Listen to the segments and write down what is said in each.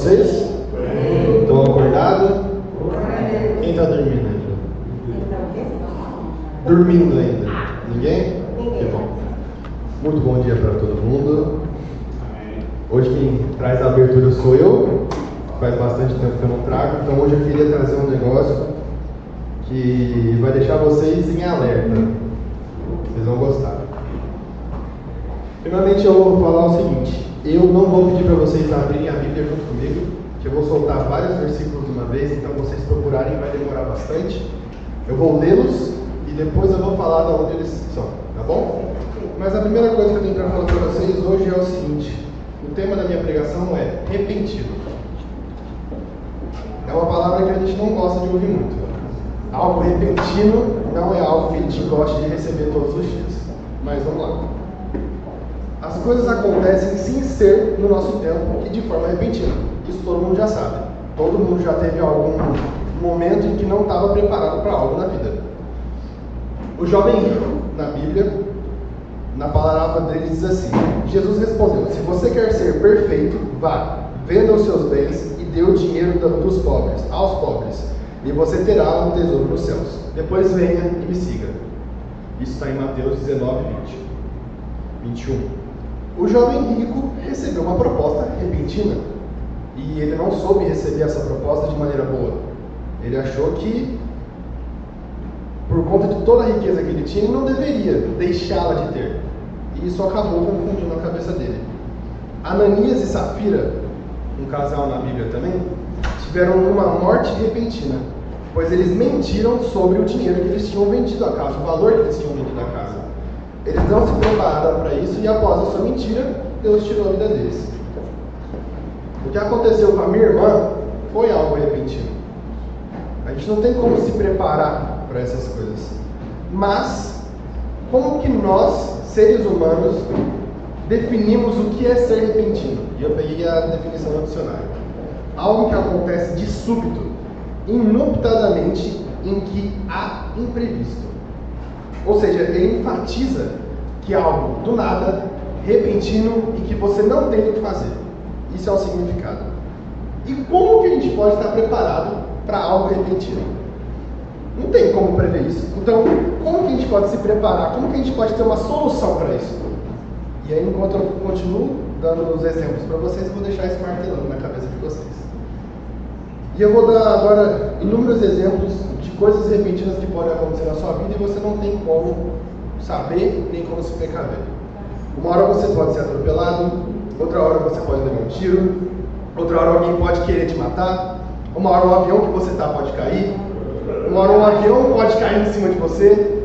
vocês? Estão acordados? Quem está dormindo ainda? Dormindo ainda? Ninguém? Que bom. Muito bom dia para todo mundo. Hoje quem traz a abertura sou eu. Faz bastante tempo que eu não trago, então hoje eu queria trazer um negócio que vai deixar vocês em alerta. Vocês vão gostar. Primeiramente eu vou falar o seguinte: eu não vou pedir para vocês abrirem a Bíblia junto comigo, que eu vou soltar vários versículos de uma vez, então vocês procurarem vai demorar bastante. Eu vou lê-los e depois eu vou falar de onde eles são, tá bom? Mas a primeira coisa que eu tenho para falar para vocês hoje é o seguinte: o tema da minha pregação é repentino. É uma palavra que a gente não gosta de ouvir muito. Algo repentino não é algo que a gente gosta de receber todos os dias. Mas vamos lá. As coisas acontecem sem ser no nosso tempo e de forma repentina. Isso todo mundo já sabe. Todo mundo já teve algum momento em que não estava preparado para algo na vida. O jovem rico, na Bíblia, na palavra dele diz assim: Jesus respondeu: se você quer ser perfeito, vá, venda os seus bens e dê o dinheiro dos pobres, aos pobres, e você terá um tesouro nos céus. Depois venha e me siga. Isso está em Mateus 19, 21. O jovem rico recebeu uma proposta repentina e ele não soube receber essa proposta de maneira boa. Ele achou que, por conta de toda a riqueza que ele tinha, ele não deveria deixá-la de ter. E isso acabou confundindo a cabeça dele. Ananias e Safira, um casal na Bíblia também, tiveram uma morte repentina, pois eles mentiram sobre o dinheiro que eles tinham vendido a casa, o valor que eles tinham vendido a casa. Eles não se prepararam para isso e após a sua mentira, Deus tirou a vida deles. O que aconteceu com a minha irmã foi algo repentino. A gente não tem como se preparar para essas coisas. Mas, como que nós, seres humanos, definimos o que é ser repentino? E eu peguei a definição no dicionário. Algo que acontece de súbito, inoptadamente, em que há imprevisto. Ou seja, ele enfatiza que é algo do nada, repentino e que você não tem o que fazer. Isso é o significado. E como que a gente pode estar preparado para algo repentino? Não tem como prever isso. Então, como que a gente pode se preparar? Como que a gente pode ter uma solução para isso? E aí, enquanto eu continuo dando os exemplos para vocês, eu vou deixar isso martelando na cabeça de vocês. E eu vou dar agora inúmeros exemplos de coisas repentinas que podem acontecer na sua vida e você não tem como saber nem como se precaver. Uma hora você pode ser atropelado, outra hora você pode levar um tiro, outra hora alguém pode querer te matar, uma hora um avião que você está pode cair, uma hora um avião pode cair em cima de você,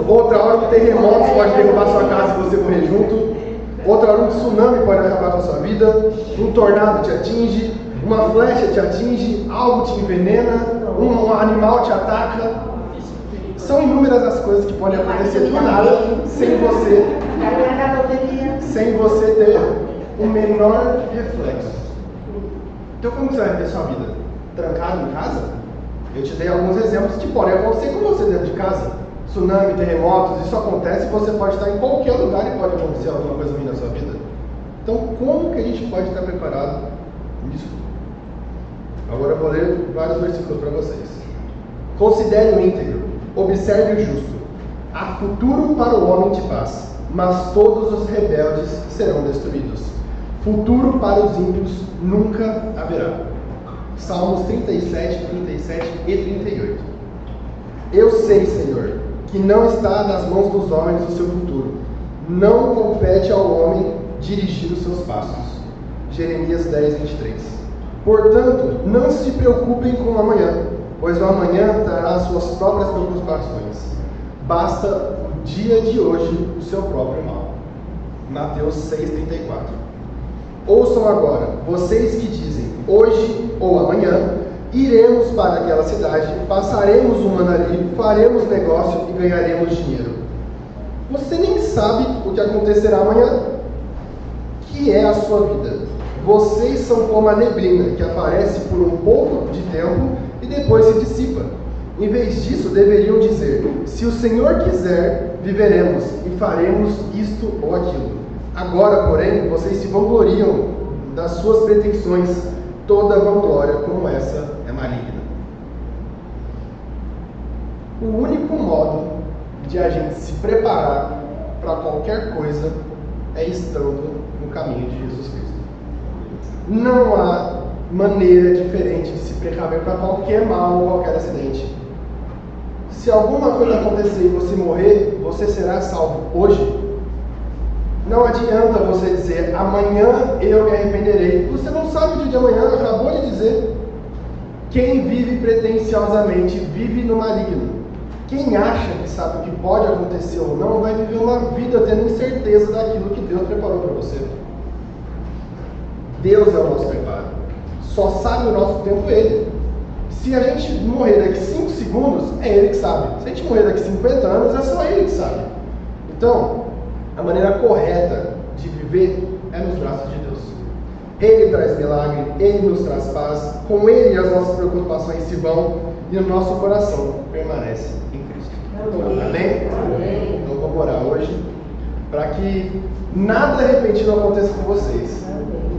outra hora um terremoto pode derrubar sua casa e você morrer junto, outra hora um tsunami pode acabar com a sua vida, um tornado te atinge, uma flecha te atinge, algo te envenena, um animal te ataca. São inúmeras as coisas que podem acontecer do nada sem você ter o menor reflexo. Então como você vai ver sua vida? Trancado em casa? Eu te dei alguns exemplos que podem acontecer com você dentro de casa. Tsunami, terremotos, isso acontece e você pode estar em qualquer lugar e pode acontecer alguma coisa ruim na sua vida. Então como que a gente pode estar preparado nisso? Agora eu vou ler vários versículos para vocês. Considere o íntegro, observe o justo. Há futuro para o homem de paz, mas todos os rebeldes serão destruídos. Futuro para os ímpios nunca haverá. Salmos 37, 37 e 38. Eu sei, Senhor, que não está nas mãos dos homens o seu futuro. Não compete ao homem dirigir os seus passos. Jeremias 10, 23. Portanto, não se preocupem com o amanhã, pois o amanhã trará suas próprias preocupações. Basta o dia de hoje o seu próprio mal. Mateus 6,34. Ouçam agora, vocês que dizem, hoje ou amanhã, iremos para aquela cidade, passaremos um ano ali, faremos negócio e ganharemos dinheiro. Você nem sabe o que acontecerá amanhã, que é a sua vida. Vocês são como a neblina, que aparece por um pouco de tempo e depois se dissipa. Em vez disso, deveriam dizer: se o Senhor quiser, viveremos e faremos isto ou aquilo. Agora, porém, vocês se vangloriam das suas pretensões, toda vanglória como essa é maligna. O único modo de a gente se preparar para qualquer coisa é estando no caminho de Jesus Cristo. Não há maneira diferente de se precaver para qualquer mal ou qualquer acidente. Se alguma coisa acontecer e você morrer, você será salvo hoje. Não adianta você dizer, amanhã eu me arrependerei. Você não sabe o dia de amanhã, acabou de dizer. Quem vive pretensiosamente vive no maligno. Quem acha que sabe o que pode acontecer ou não, vai viver uma vida tendo incerteza daquilo que Deus preparou para você. Deus é o nosso preparo. Só sabe o nosso tempo Ele. Se a gente morrer daqui 5 segundos, é Ele que sabe. Se a gente morrer daqui 50 anos, é só Ele que sabe. Então, a maneira correta de viver é nos braços de Deus. Ele traz milagre, Ele nos traz paz, com Ele as nossas preocupações se vão e o nosso coração permanece em Cristo. Amém? Amém? Então vamos orar hoje para que nada repentino aconteça com vocês,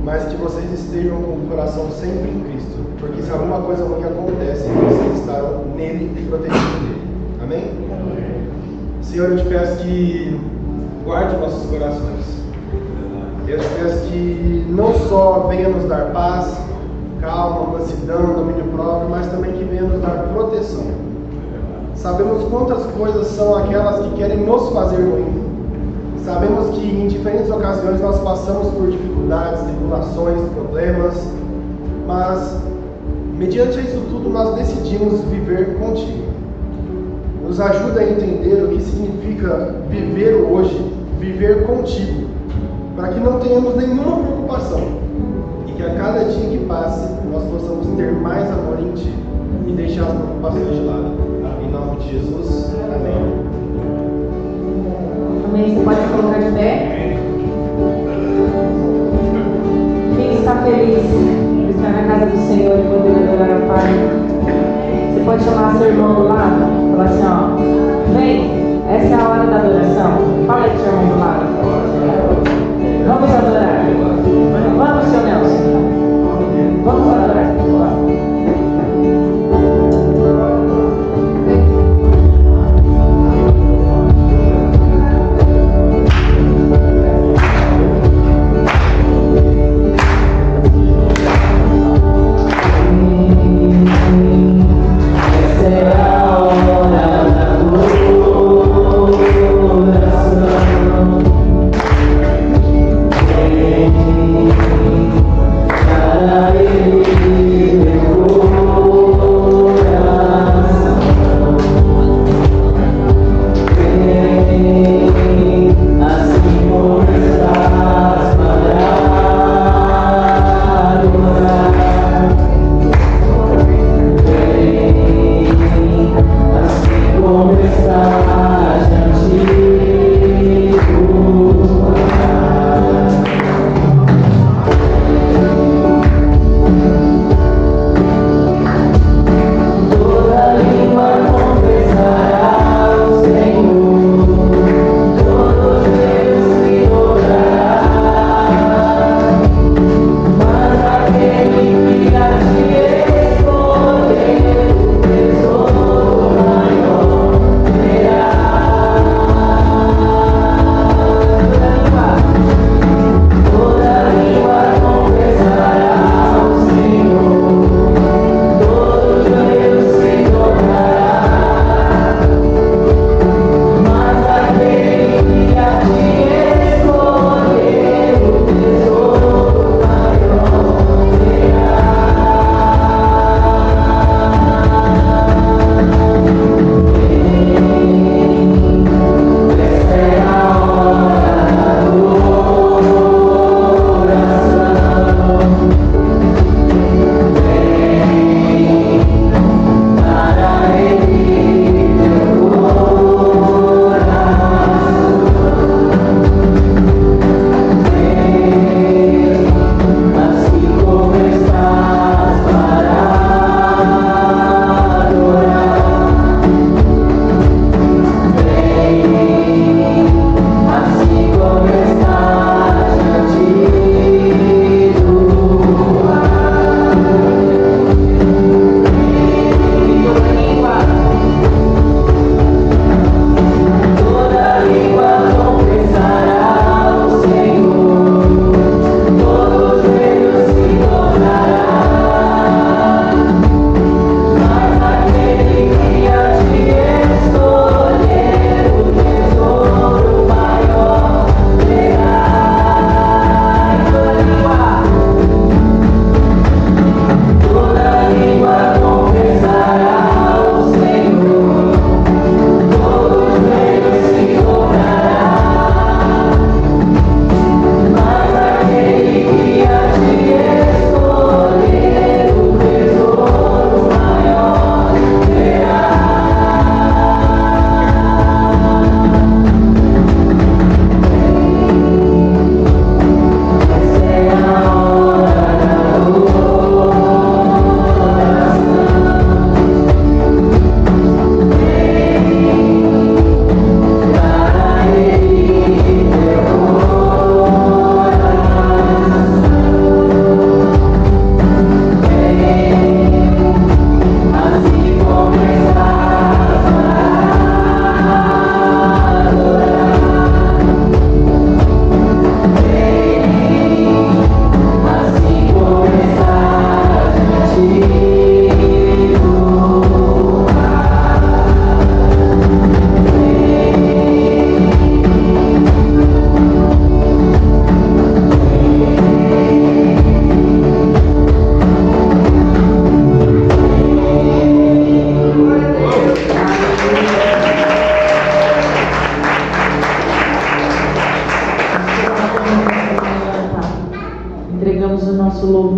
mas que vocês estejam com o coração sempre em Cristo, porque se alguma coisa ruim acontece, vocês estarão nele e protegidos dele. Amém? Senhor, eu te peço que guarde nossos corações. Eu te peço que não só venha nos dar paz, calma, mansidão, domínio próprio, mas também que venha nos dar proteção. Sabemos quantas coisas são aquelas que querem nos fazer ruim. Sabemos que em diferentes ocasiões nós passamos por dificuldades, tribulações, problemas, mas mediante isso tudo nós decidimos viver contigo. Nos ajuda a entender o que significa viver hoje, viver contigo, para que não tenhamos nenhuma preocupação e que a cada dia que passe nós possamos ter mais amor em Ti e deixar as preocupações de lado. Em nome de Jesus, amém. Amém. Você pode colocar de pé? Quem está feliz de estar na casa do Senhor e poder adorar a Pai? Você pode chamar seu irmão do lado e falar assim, ó, vem, essa é a hora da adoração. Fala aí, seu irmão do lado. Vamos adorar. Vamos, seu Nelson. Vamos adorar. Thank you.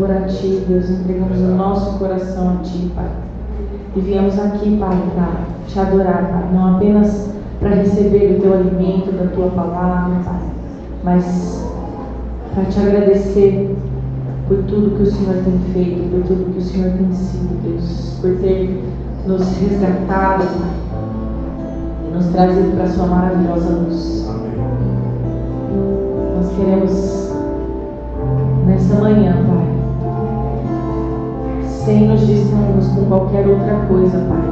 louvor a Ti, Deus, entregamos o nosso coração a Ti, Pai. E viemos aqui, Pai, para Te adorar, Pai, não apenas para receber o Teu alimento, da Tua palavra, Pai, mas para Te agradecer por tudo que o Senhor tem feito, por tudo que o Senhor tem sido, Deus, por ter nos resgatado, Pai, e nos trazido para a Sua maravilhosa luz. Nós queremos, nessa manhã, Pai, sem nos distrairmos com qualquer outra coisa, Pai,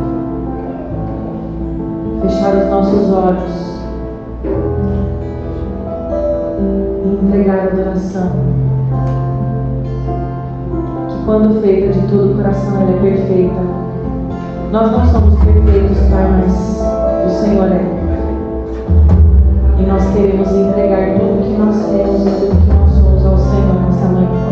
fechar os nossos olhos e entregar a adoração, que quando feita de todo o coração ela é perfeita. Nós não somos perfeitos, Pai, mas o Senhor é. E nós queremos entregar tudo que nós temos e tudo que nós somos ao Senhor nessa manhã.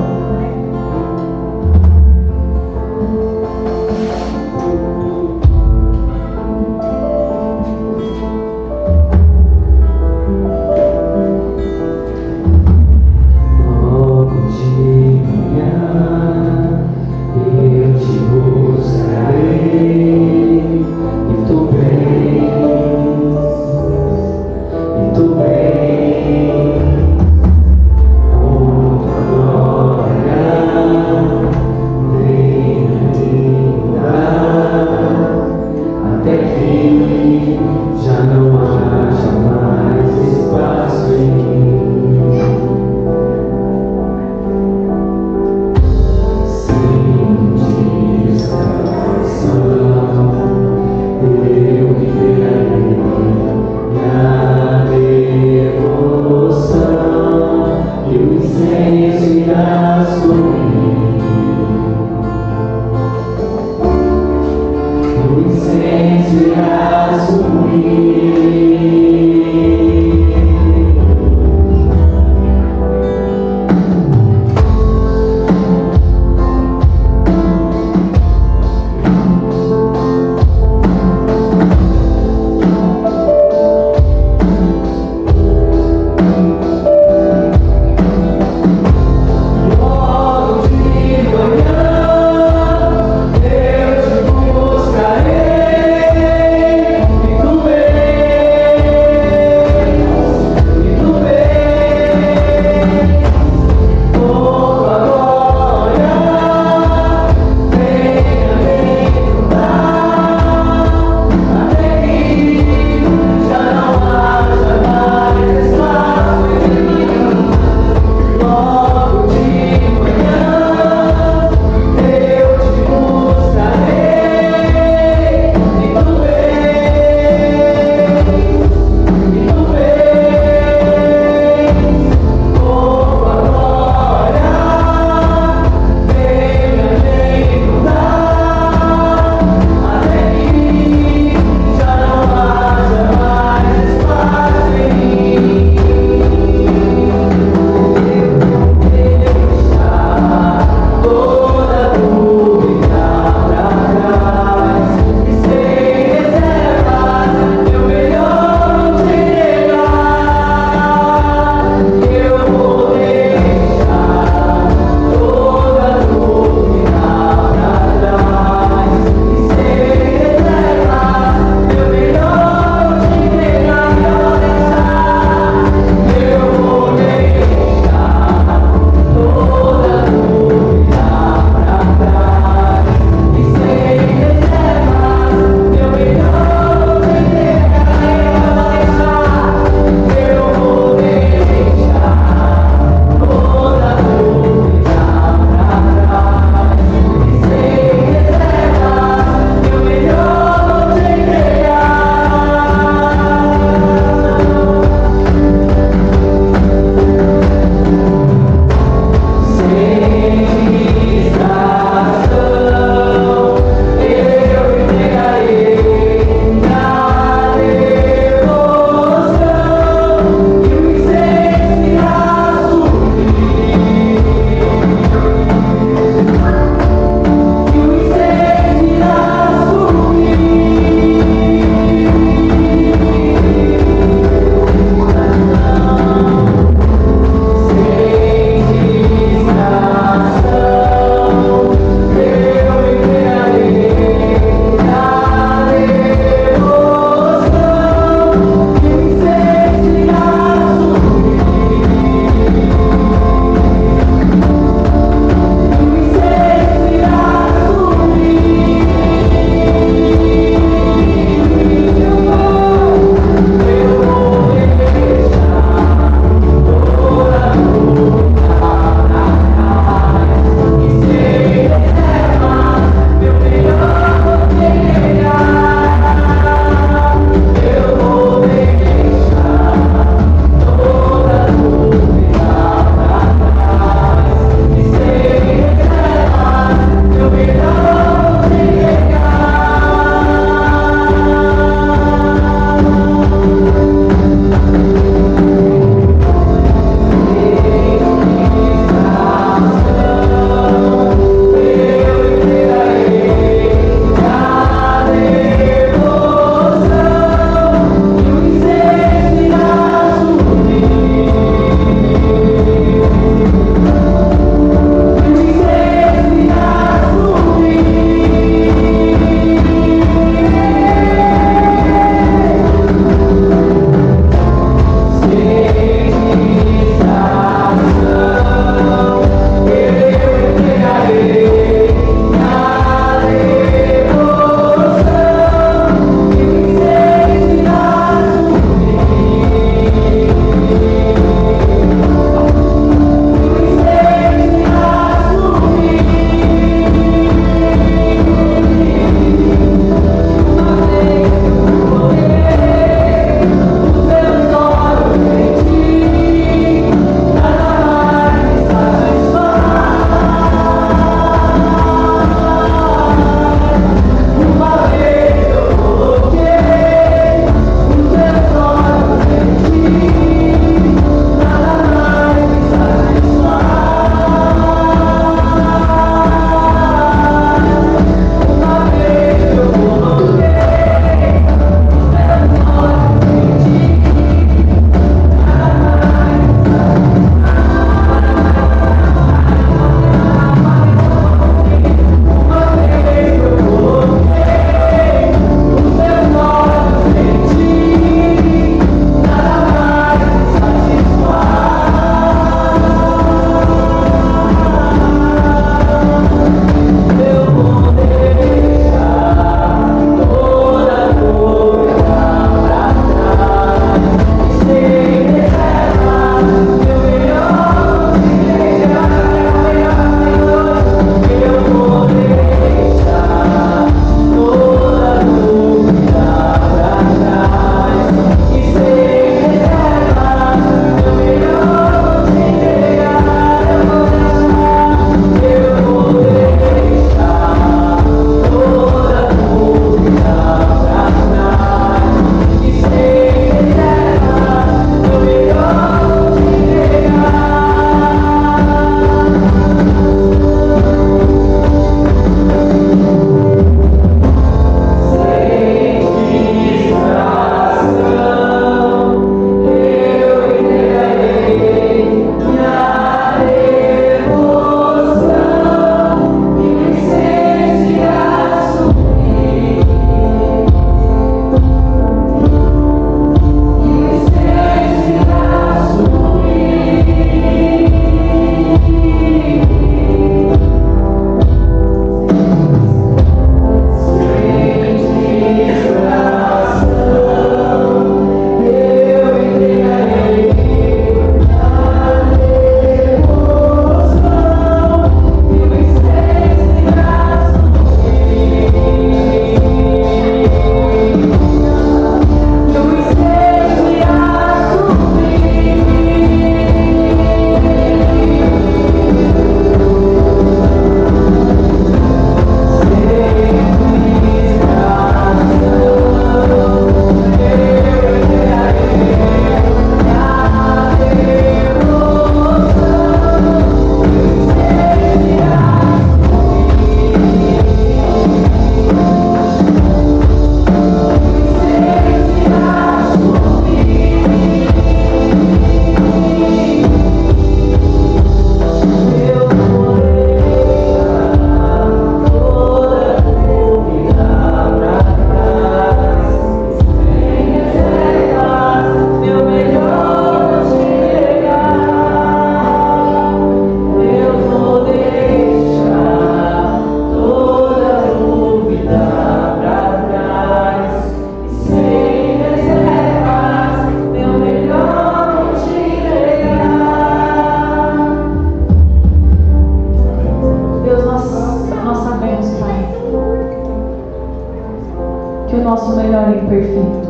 que o nosso melhor é imperfeito,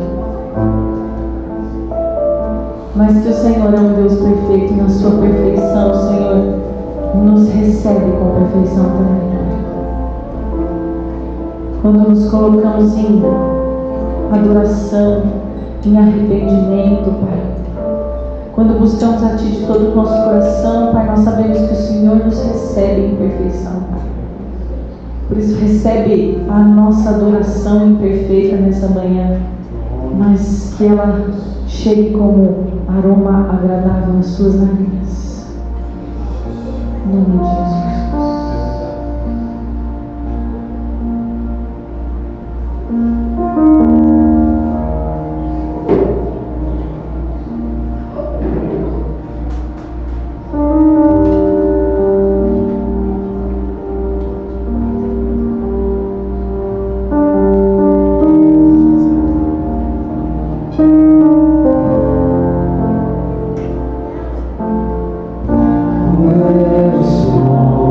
mas que o Senhor é um Deus perfeito e na sua perfeição, o Senhor nos recebe com perfeição também. Quando nos colocamos em adoração, em arrependimento, Pai, quando buscamos a Ti de todo o nosso coração, Pai, nós sabemos que o Senhor nos recebe em perfeição, Pai. Por isso, recebe a nossa adoração imperfeita nessa manhã, mas que ela chegue como aroma agradável às Suas narinas. Em nome de Jesus. Eu sou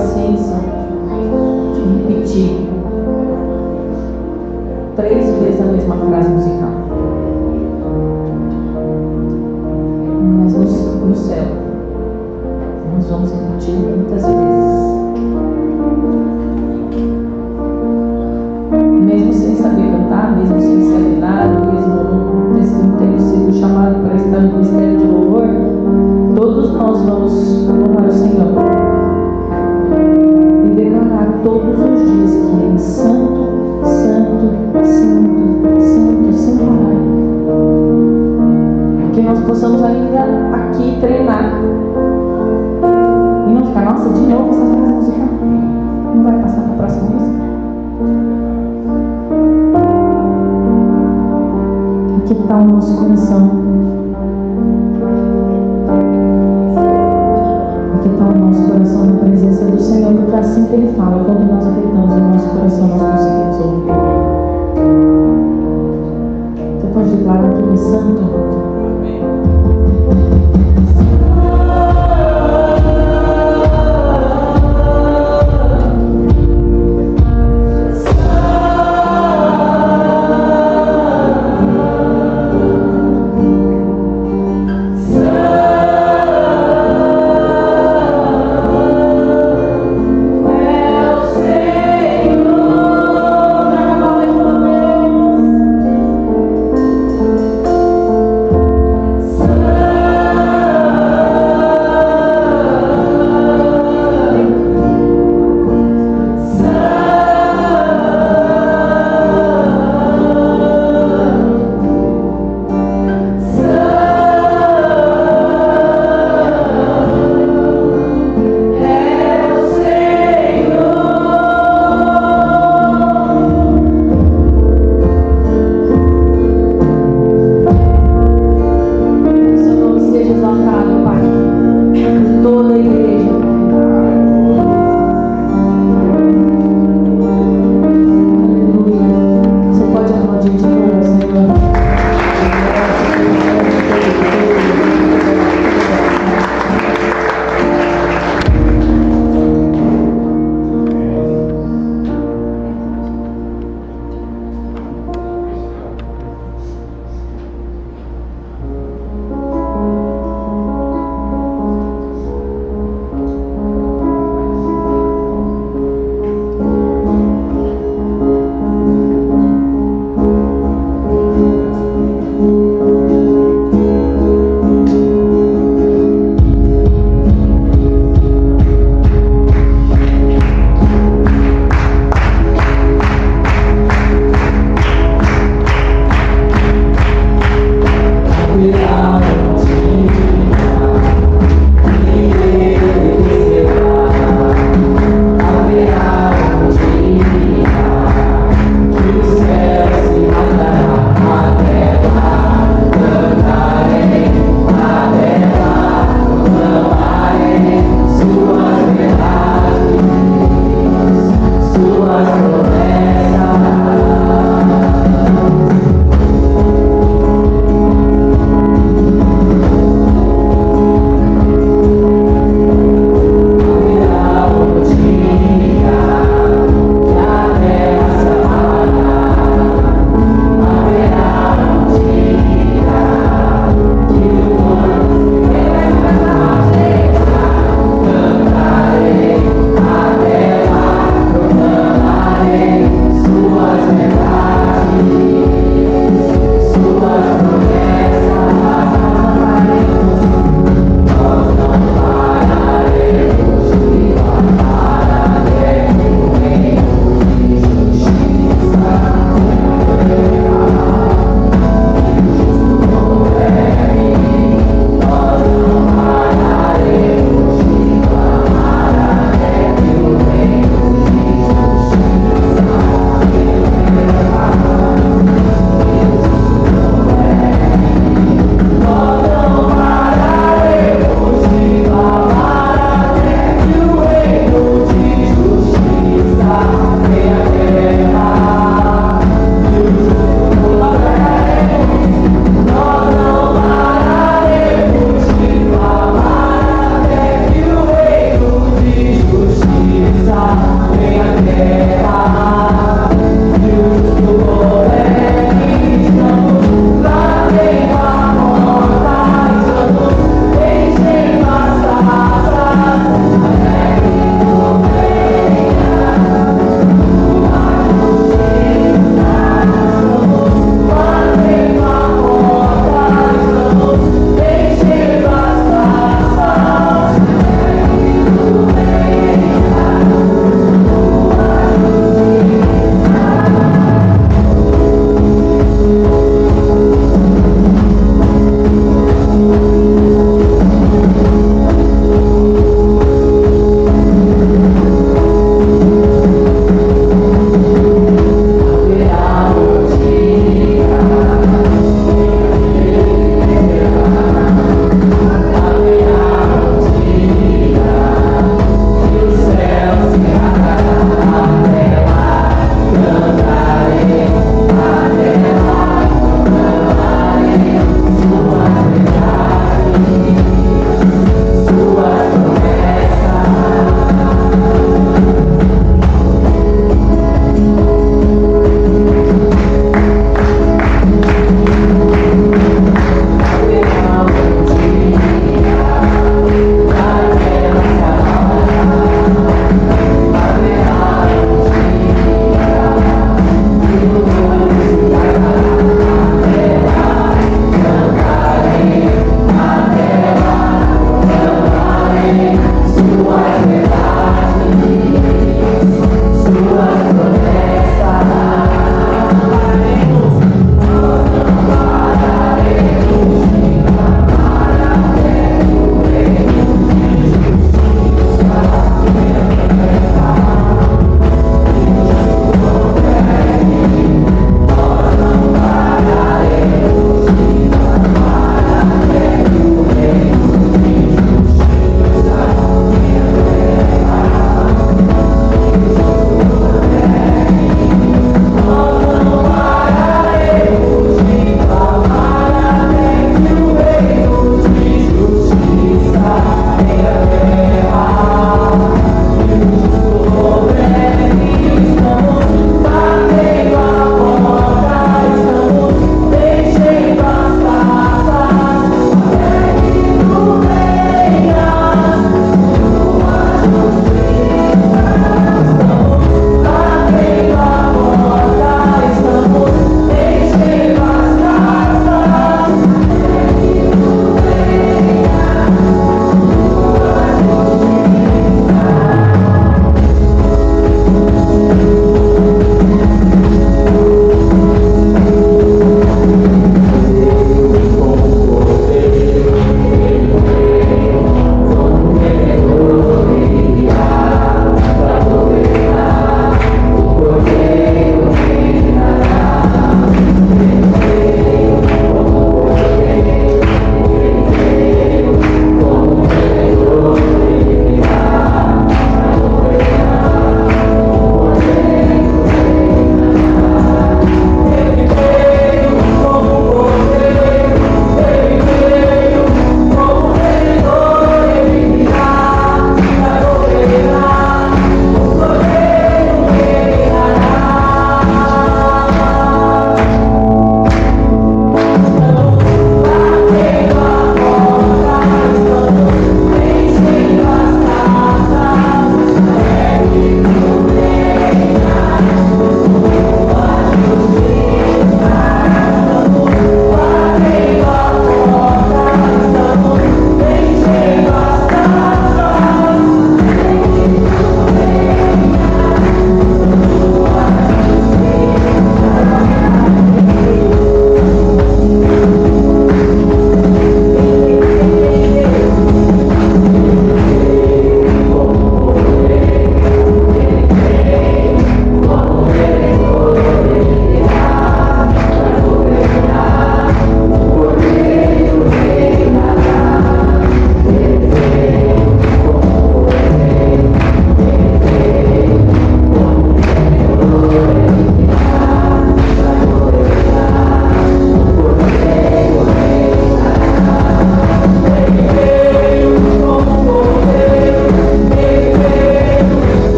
paciência de repetir 3 vezes a mesma frase musical. Mas no céu, nós vamos repetir muitas vezes. Mesmo sem saber cantar, mesmo sem ser afinado, mesmo não tendo sido chamado para estar no ministério de louvor, todos nós vamos louvar o Senhor e declarar todos os dias que Ele é santo, santo, santo, santo, sem parar. Que nós possamos ainda aqui treinar e não ficar, nossa, de novo essa frase musical, não vai passar para a próxima música. Que está o nosso coração? Que está o nosso coração na presença do Senhor? Porque é assim que Ele fala, quando nós acreditamos no nosso coração, nós conseguimos ouvir. Você pode declarar que Ele é santo? É o Senhor.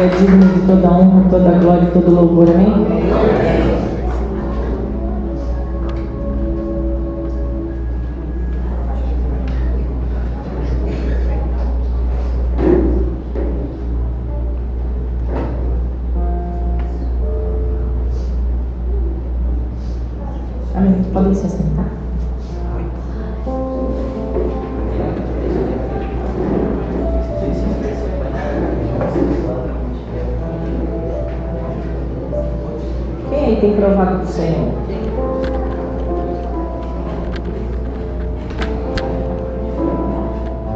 Ele é digno de toda honra, toda glória e todo louvor. Amém? Amém. Podem se sentar. Quem aí tem provado do Senhor?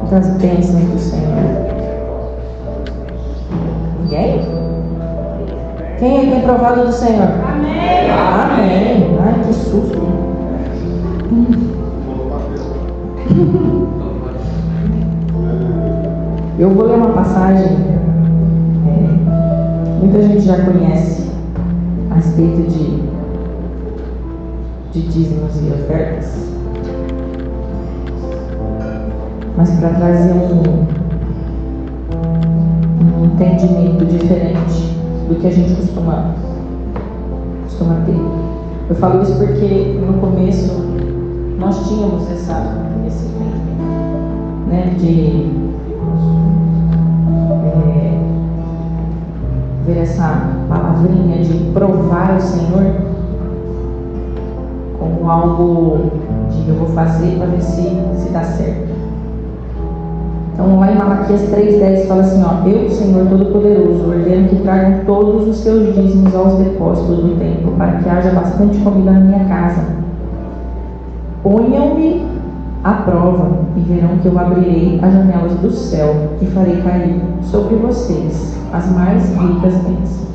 Das bênçãos do Senhor. Ninguém? Quem aí tem provado do Senhor? Amém. Amém. Ai, que susto. Eu vou ler uma passagem. Muita gente já conhece a respeito de dízimos e ofertas, mas para trazer um entendimento diferente do que a gente costuma ter. Eu falo isso porque no começo nós tínhamos esse entendimento, né, de ver essa palavrinha de provar o Senhor como algo de eu vou fazer para ver se dá certo. Então lá em Malaquias 3,10 fala assim, ó: eu, Senhor Todo-Poderoso, ordeno que tragam todos os seus dízimos aos depósitos do templo, para que haja bastante comida na minha casa. Ponham-me à prova e verão que eu abrirei as janelas do céu e farei cair sobre vocês as mais ricas bênçãos.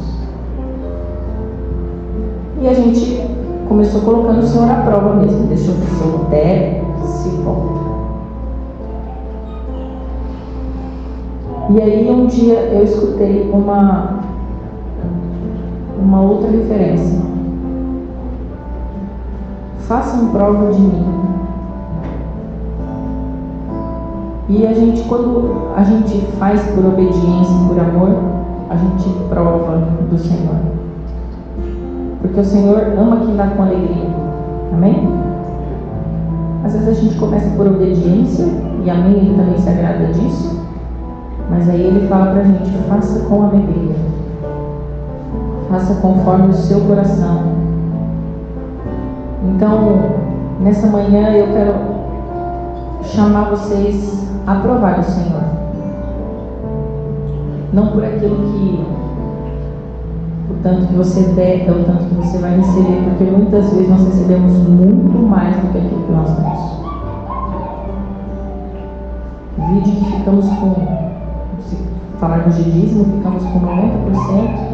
E a gente começou colocando o Senhor à prova mesmo. Deixa eu ver se eu der, se volta. E aí um dia eu escutei uma outra referência. Façam prova de mim. E a gente, quando a gente faz por obediência, por amor, a gente prova do Senhor. Porque o Senhor ama quem dá com alegria. Amém? Às vezes a gente começa por obediência, e amém, Ele também se agrada disso. Mas aí Ele fala pra gente: faça com alegria. Faça conforme o seu coração. Então, nessa manhã eu quero chamar vocês a provar o Senhor. Não por aquilo que, o tanto que você der, é o tanto que você vai receber, porque muitas vezes nós recebemos muito mais do que aquilo que nós damos. Vídeo que ficamos com, se falarmos de dízimo, ficamos com 90%.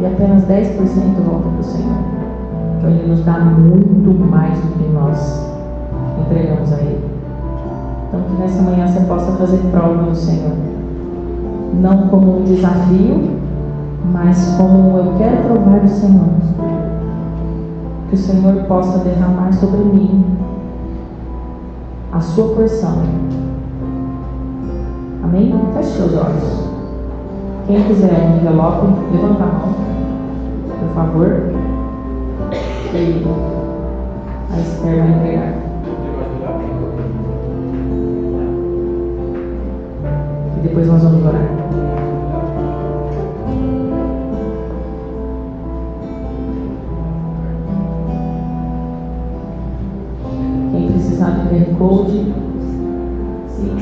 E apenas 10% volta para o Senhor. Então Ele nos dá muito mais do que nós entregamos a Ele. Então que nessa manhã você possa fazer prova do Senhor. Não como um desafio, mas como eu quero provar do Senhor. Que o Senhor possa derramar sobre mim a sua porção. Amém? Feche seus olhos. Quem quiser um envelope, levanta a mão, por favor. E a Esther vai entregar. E depois nós vamos orar. Quem precisar do QR Code, sim.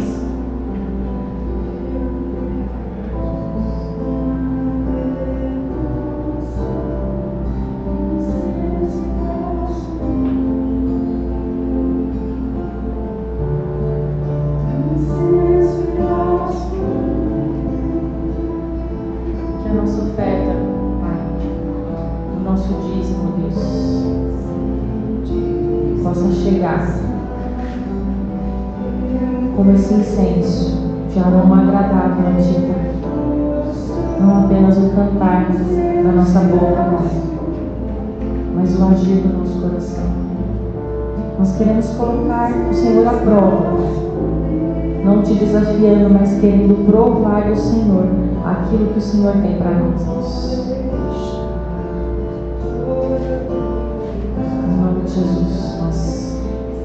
Como esse incenso de aroma agradável a Ti, não apenas o cantar da nossa boca, mas o agir do nosso coração. Nós queremos colocar o Senhor à prova, não não te desafiando, mas querendo provar do Senhor aquilo que o Senhor tem para nós, Deus. Em nome de Jesus, nós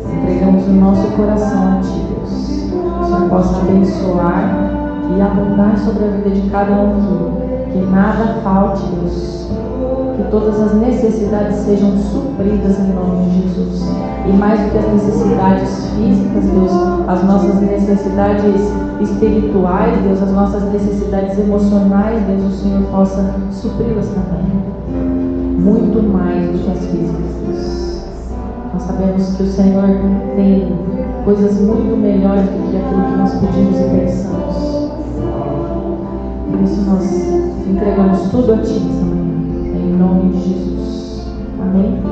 entregamos o nosso coração a Ti, Deus. Que o Senhor possa abençoar e abundar sobre a vida de cada um aqui. Que nada falte, Deus. Que todas as necessidades sejam supridas em nome de Jesus. E mais do que as necessidades físicas, Deus, as nossas necessidades espirituais, Deus, as nossas necessidades emocionais, Deus, o Senhor possa supri-las também. Muito mais do que as físicas, Deus. Nós sabemos que o Senhor tem coisas muito melhores do que aquilo que nós pedimos e pensamos. Por isso nós entregamos tudo a Ti essa manhã, em nome de Jesus. Amém?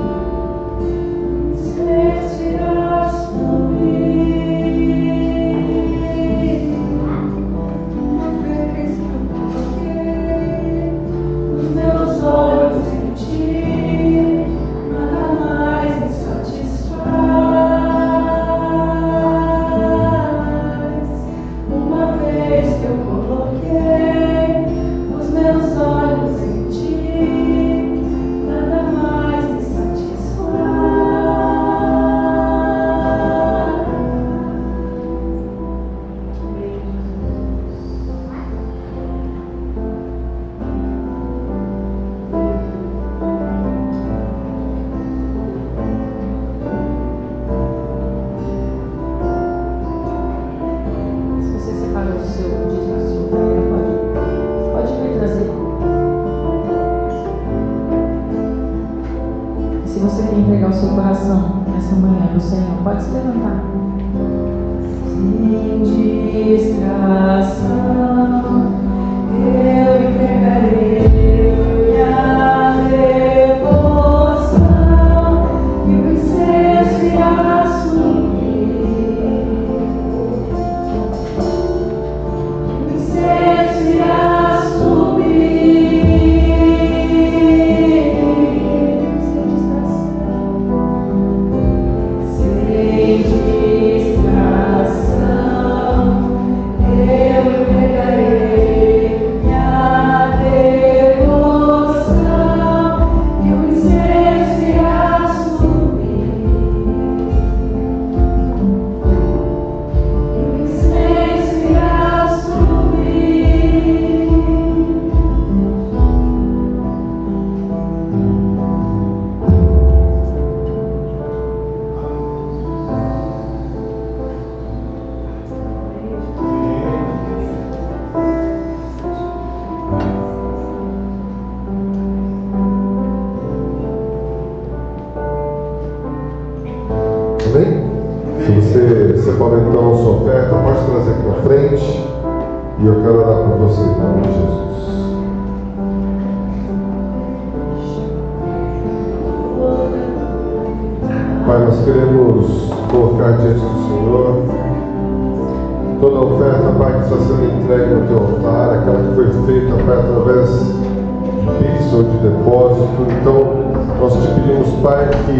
Pode se levantar. Sem distração, eu entregarei a devoção e o incenso irá subir. O incenso irá subir. Separa então a sua oferta, pode trazer aqui na frente e eu quero orar por você em nome de Jesus. Pai, nós queremos colocar diante do Senhor toda a oferta, Pai, que está sendo entregue no teu altar, aquela que foi feita, Pai, através de Pix ou de depósito. Então, nós te pedimos, Pai, que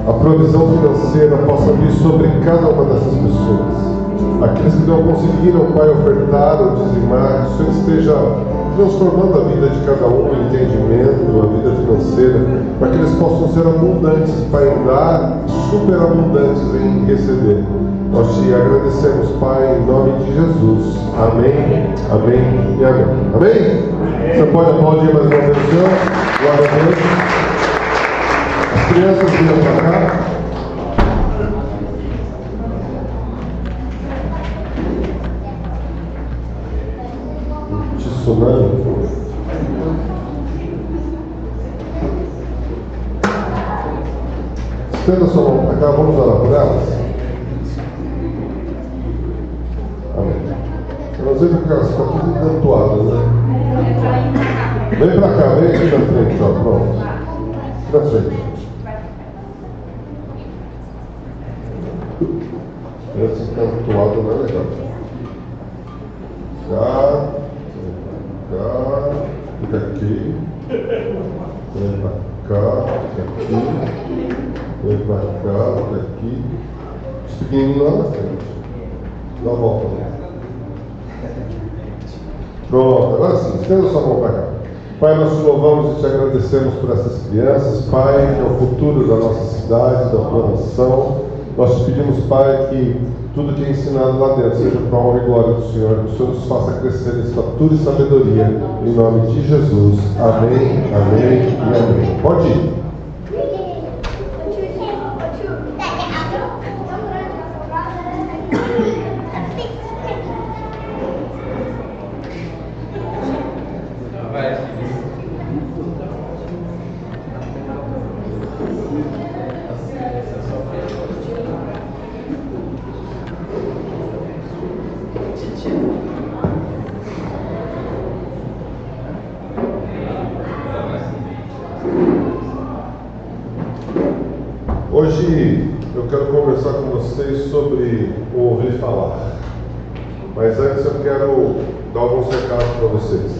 a provisão financeira possa vir sobre cada uma dessas pessoas. Aqueles que não conseguiram, Pai, ofertar ou dizimar, que o Senhor esteja transformando a vida de cada um em entendimento, a vida financeira, para que eles possam ser abundantes, Pai, em dar, superabundantes em receber. Nós te agradecemos, Pai, em nome de Jesus. Amém, amém e amém. Amém? Você pode aplaudir mais uma vez, Senhor? Glória a Deus. As crianças vinham para cá. Tsunami. Estenda sua mão para cá, vamos orar por elas. Amém. Às vezes elas ficam tudo encantoadas, né? Vem para cá, vem aqui na frente, ó, pronto. Aqui na frente. Esse encantoado não é legal. Cá, fica aqui. Vem para cá, fica aqui. Vem para cá, fica aqui. Os pequeninos lá na frente. Dá uma volta. Pronto, agora sim, estenda sua mão para cá. Pai, nós te louvamos e te agradecemos por essas crianças, Pai, que é o futuro da nossa cidade, da tua nação. Nós te pedimos, Pai, que tudo que é ensinado lá dentro seja para a honra e glória do Senhor, que o Senhor nos faça crescer em estatura e sabedoria, em nome de Jesus. Amém, amém e amém. Pode ir. Hoje eu quero conversar com vocês sobre o ouvir falar. Mas antes eu quero dar alguns recados para vocês.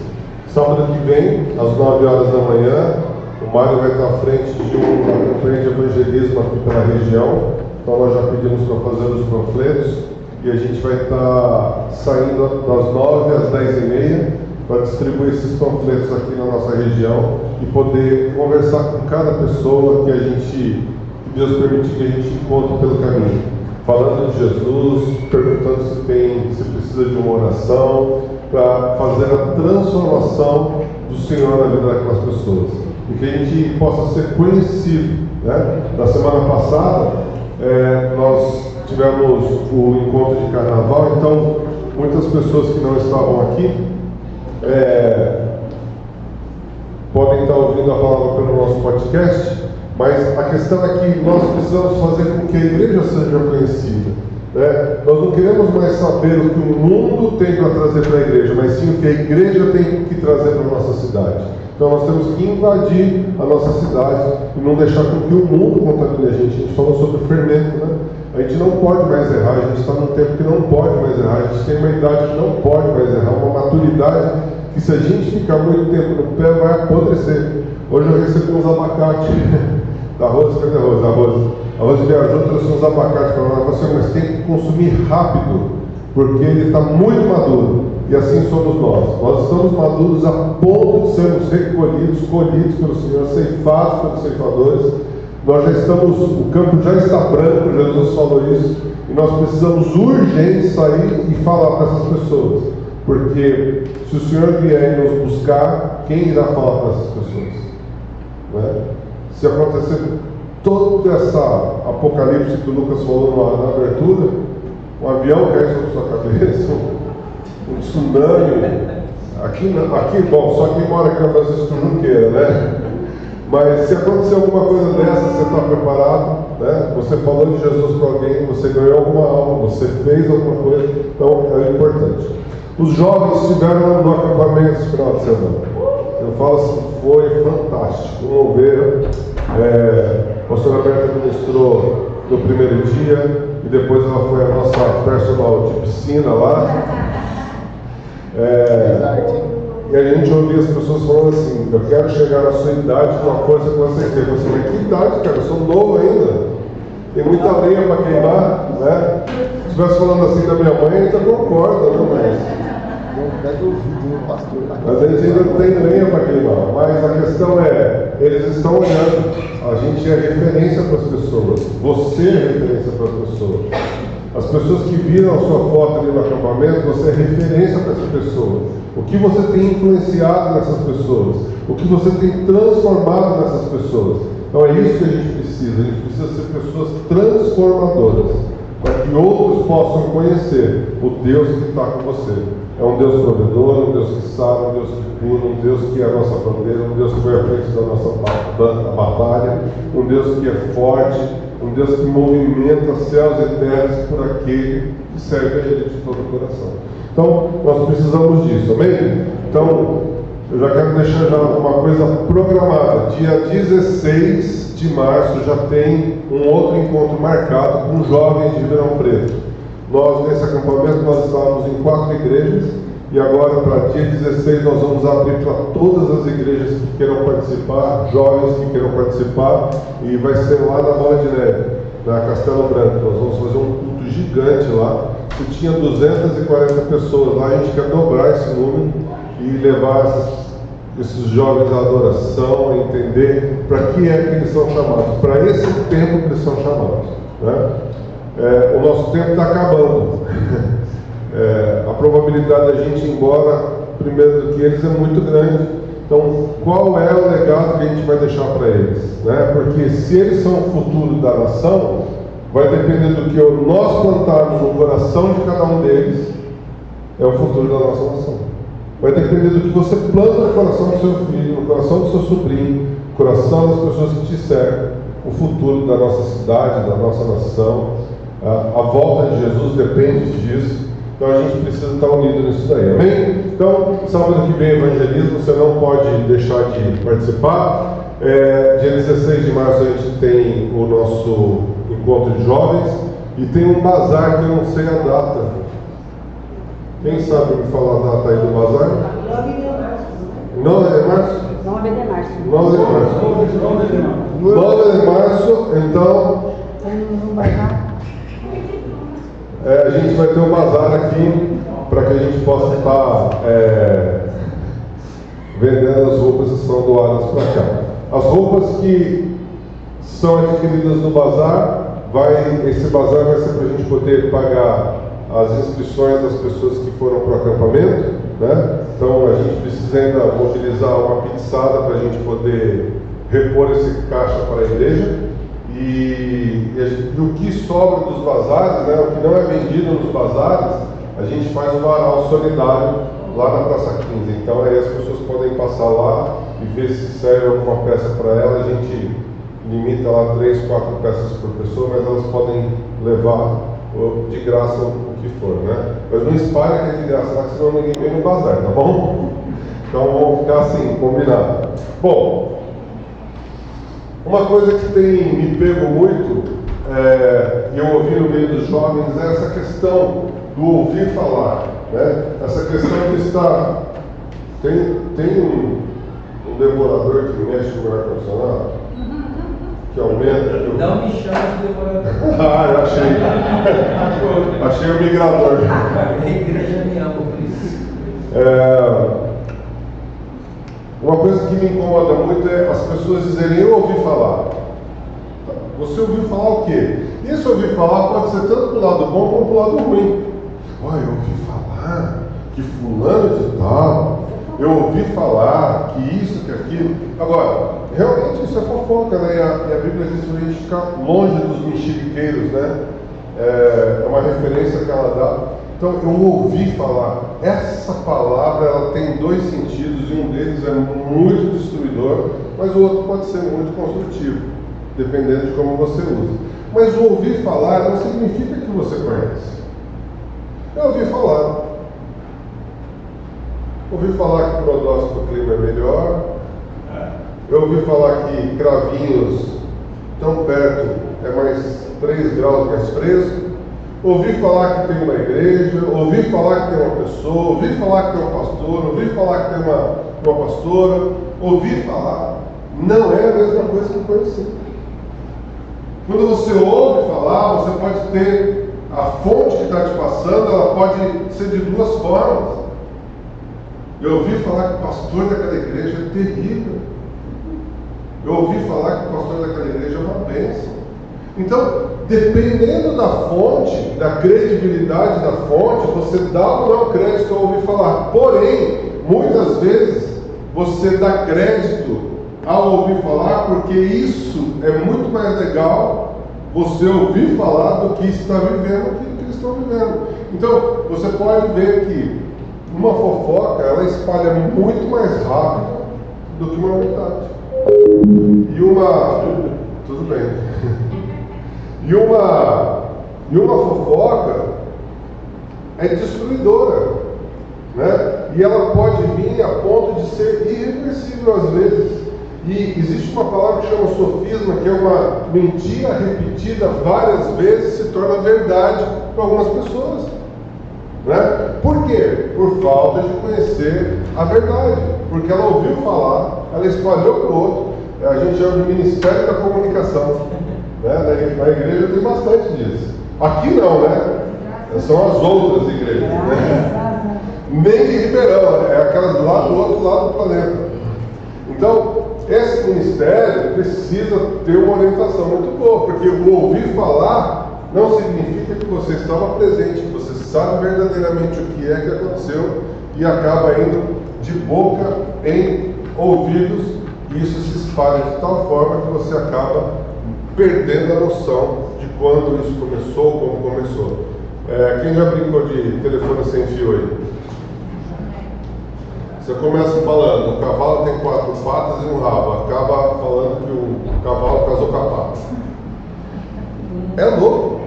Sábado que vem, às 9 horas da manhã, o Mário vai estar à frente de uma campanha de evangelismo aqui pela região. Então nós já pedimos para fazer os panfletos e a gente vai estar saindo das 9 às 10h30 para distribuir esses panfletos aqui na nossa região e poder conversar com cada pessoa que Deus permitir que a gente encontre pelo caminho, falando de Jesus, perguntando se precisa de uma oração, para fazer a transformação do Senhor na vida daquelas pessoas, e que a gente possa ser conhecido, né? Na semana passada, nós tivemos o encontro de carnaval, então muitas pessoas que não estavam aqui podem estar ouvindo a palavra pelo nosso podcast. Mas a questão é que nós precisamos fazer com que a igreja seja conhecida, né? Nós não queremos mais saber o que o mundo tem para trazer para a igreja, mas sim o que a igreja tem que trazer para a nossa cidade. Então nós temos que invadir a nossa cidade e não deixar com que o mundo contamine a gente. A gente falou sobre fermento, né? A gente não pode mais errar, a gente está num tempo que não pode mais errar, a gente tem uma idade que não pode mais errar, uma maturidade que, se a gente ficar muito tempo no pé, vai apodrecer. Hoje eu recebi uns abacates da Rose, cadê a Rose? A Rose viajou, trouxe uns abacates para nós, mas tem que consumir rápido, porque ele está muito maduro, e assim somos nós. Nós estamos maduros a ponto de sermos recolhidos, colhidos pelo Senhor, ceifados pelos ceifadores. Nós já estamos, o campo já está branco, Jesus falou isso, e nós precisamos urgente sair e falar para essas pessoas, porque se o Senhor vier e nos buscar, quem irá falar para essas pessoas? Não é? Se acontecer todo essa apocalipse que o Lucas falou na abertura, um avião cair sobre sua cabeça, um tsunami, aqui bom, só quem mora aqui é Francisco Junqueira, né? Mas se acontecer alguma coisa dessa, você está preparado, né? Você falou de Jesus para alguém, você ganhou alguma alma, você fez alguma coisa, então é importante. Os jovens estiveram no acampamento esse final de semana. Eu falo assim, foi fantástico. Vamos ver, a pastora Berta ministrou no primeiro dia e depois ela foi a nossa personal de piscina lá. E a gente ouvia as pessoas falando assim, eu quero chegar na sua idade com a força que você tem. Eu falei, mas que idade, cara? Eu sou novo ainda. Tem muita lenha para queimar, né? Se estivesse falando assim da minha mãe, ainda concorda, né? Mas a gente ainda não tem lenha para queimar. Mas a questão é, eles estão olhando. A gente é referência para as pessoas. Você é referência para as pessoas. As pessoas que viram a sua foto ali no acampamento, você é referência para essas pessoas. O que você tem influenciado nessas pessoas? O que você tem transformado nessas pessoas? Então é isso que a gente precisa. A gente precisa ser pessoas transformadoras, para que outros possam conhecer o Deus que está com você. É um Deus provedor, um Deus que sabe, um Deus que cura, um Deus que é a nossa bandeira, um Deus que vai à frente da nossa batalha, um Deus que é forte, um Deus que movimenta céus e terras por aquele que serve a Ele de todo o coração. Então, nós precisamos disso, amém? Então, eu já quero deixar já uma coisa programada. Dia 16 de março já tem um outro encontro marcado com jovens de Ribeirão Preto. Nós, nesse acampamento, nós estávamos em 4 igrejas e agora, para dia 16, nós vamos abrir para todas as igrejas que queiram participar, jovens que queiram participar, e vai ser lá na Bola de Neve, na Castelo Branco. Nós vamos fazer um culto gigante lá. se tinha 240 pessoas lá, a gente quer dobrar esse número e levar esses jovens à adoração, a entender para que é que eles são chamados, para esse tempo que eles são chamados, né? O nosso tempo está acabando. A probabilidade da gente ir embora primeiro do que eles é muito grande. Então, qual é o legado que a gente vai deixar para eles, né? Porque se eles são o futuro da nação, vai depender do que nós plantarmos no coração de cada um deles, é o futuro da nossa nação. Vai depender do que você planta no coração do seu filho, no coração do seu sobrinho, no coração das pessoas que te cercam, o futuro da nossa cidade, da nossa nação. A volta de Jesus depende disso. Então a gente precisa estar unido nisso daí, amém? Então, sábado que vem evangelismo, você não pode deixar de participar. Dia 16 de março a gente tem o nosso encontro de jovens e tem um bazar que eu não sei a data. Quem sabe me falar a data aí do bazar? 9 de março. 9 de março. 9 de março. 9 de março, então. A gente vai ter um bazar aqui para que a gente possa estar vendendo as roupas que são doadas para cá. As roupas que são adquiridas no bazar, esse bazar vai ser para a gente poder pagar as inscrições das pessoas que foram para o acampamento, né? Então a gente precisa ainda mobilizar uma pizzada para a gente poder repor esse caixa para a igreja. E o que sobra dos bazares, né, o que não é vendido nos bazares, a gente faz um varal solidário lá na Praça 15. Então aí as pessoas podem passar lá e ver se serve alguma peça para ela. A gente limita lá 3, 4 peças por pessoa, mas elas podem levar de graça o que for, né? Mas não espalha que é de graça, lá, senão ninguém vem no bazar, tá bom? Então vamos ficar assim, combinado. Bom, uma coisa que tem me pego muito, e eu ouvi no meio dos jovens, é essa questão do ouvir falar, né? Essa questão de estar... Tem um devorador que mexe com o ar-condicionado, que aumenta... Não me chama de devorador. Eu achei. Achei o migrador. A igreja me ama por isso. Uma coisa que me incomoda muito é as pessoas dizerem, eu ouvi falar. Você ouviu falar o quê? E esse ouvir falar pode ser tanto para o lado bom como para o lado ruim. Olha, eu ouvi falar que fulano de tal, eu ouvi falar que isso, que aquilo. Agora, realmente isso é fofoca, né? E a Bíblia diz para a gente ficar longe dos mexeriqueiros, né? É uma referência que ela dá. Então, eu ouvi falar. Essa palavra, ela tem 2 sentidos, e um deles é muito destruidor, mas o outro pode ser muito construtivo, dependendo de como você usa. Mas o ouvir falar não significa que você conhece. Eu ouvi falar. Ouvi falar que por Brodowski o clima é melhor. Eu ouvi falar que Cravinhos, tão perto, é mais 3 graus mais fresco. Ouvi falar que tem uma igreja, ouvi falar que tem uma pessoa, ouvi falar que tem um pastor, ouvi falar que tem uma pastora, ouvi falar. Não é a mesma coisa que conhecer. Quando você ouve falar, você pode ter a fonte que está te passando, ela pode ser de 2 formas. Eu ouvi falar que o pastor daquela igreja é terrível. Eu ouvi falar que o pastor daquela igreja é uma bênção. Então, dependendo da fonte, da credibilidade da fonte, você dá ou não crédito ao ouvir falar. Porém, muitas vezes, você dá crédito ao ouvir falar, porque isso é muito mais legal você ouvir falar do que estar vivendo o que eles estão vivendo. Então, você pode ver que uma fofoca, ela espalha muito mais rápido do que uma verdade. Tudo bem. E uma fofoca é destruidora, né? E ela pode vir a ponto de ser irreversível às vezes. E existe uma palavra que chama sofisma, que é uma mentira repetida várias vezes se torna verdade para algumas pessoas, né? Por quê? Por falta de conhecer a verdade, porque ela ouviu falar, ela espalhou para o outro. A gente chama de Ministério da Comunicação, né? Na igreja tem bastante disso. Aqui não, né? É são as outras igrejas, né? Nem de Ribeirão, é aquelas lá do outro lado do planeta. Então, esse ministério precisa ter uma orientação muito boa, porque o ouvir falar não significa que você estava presente, que você sabe verdadeiramente o que é que aconteceu e acaba indo de boca em ouvidos, e isso se espalha de tal forma que você acaba perdendo a noção de quando isso começou, como começou. Quem já brincou de telefone sem fio aí? Você começa falando, o cavalo tem 4 patas e um rabo, acaba falando que o cavalo casou com a pata. É louco.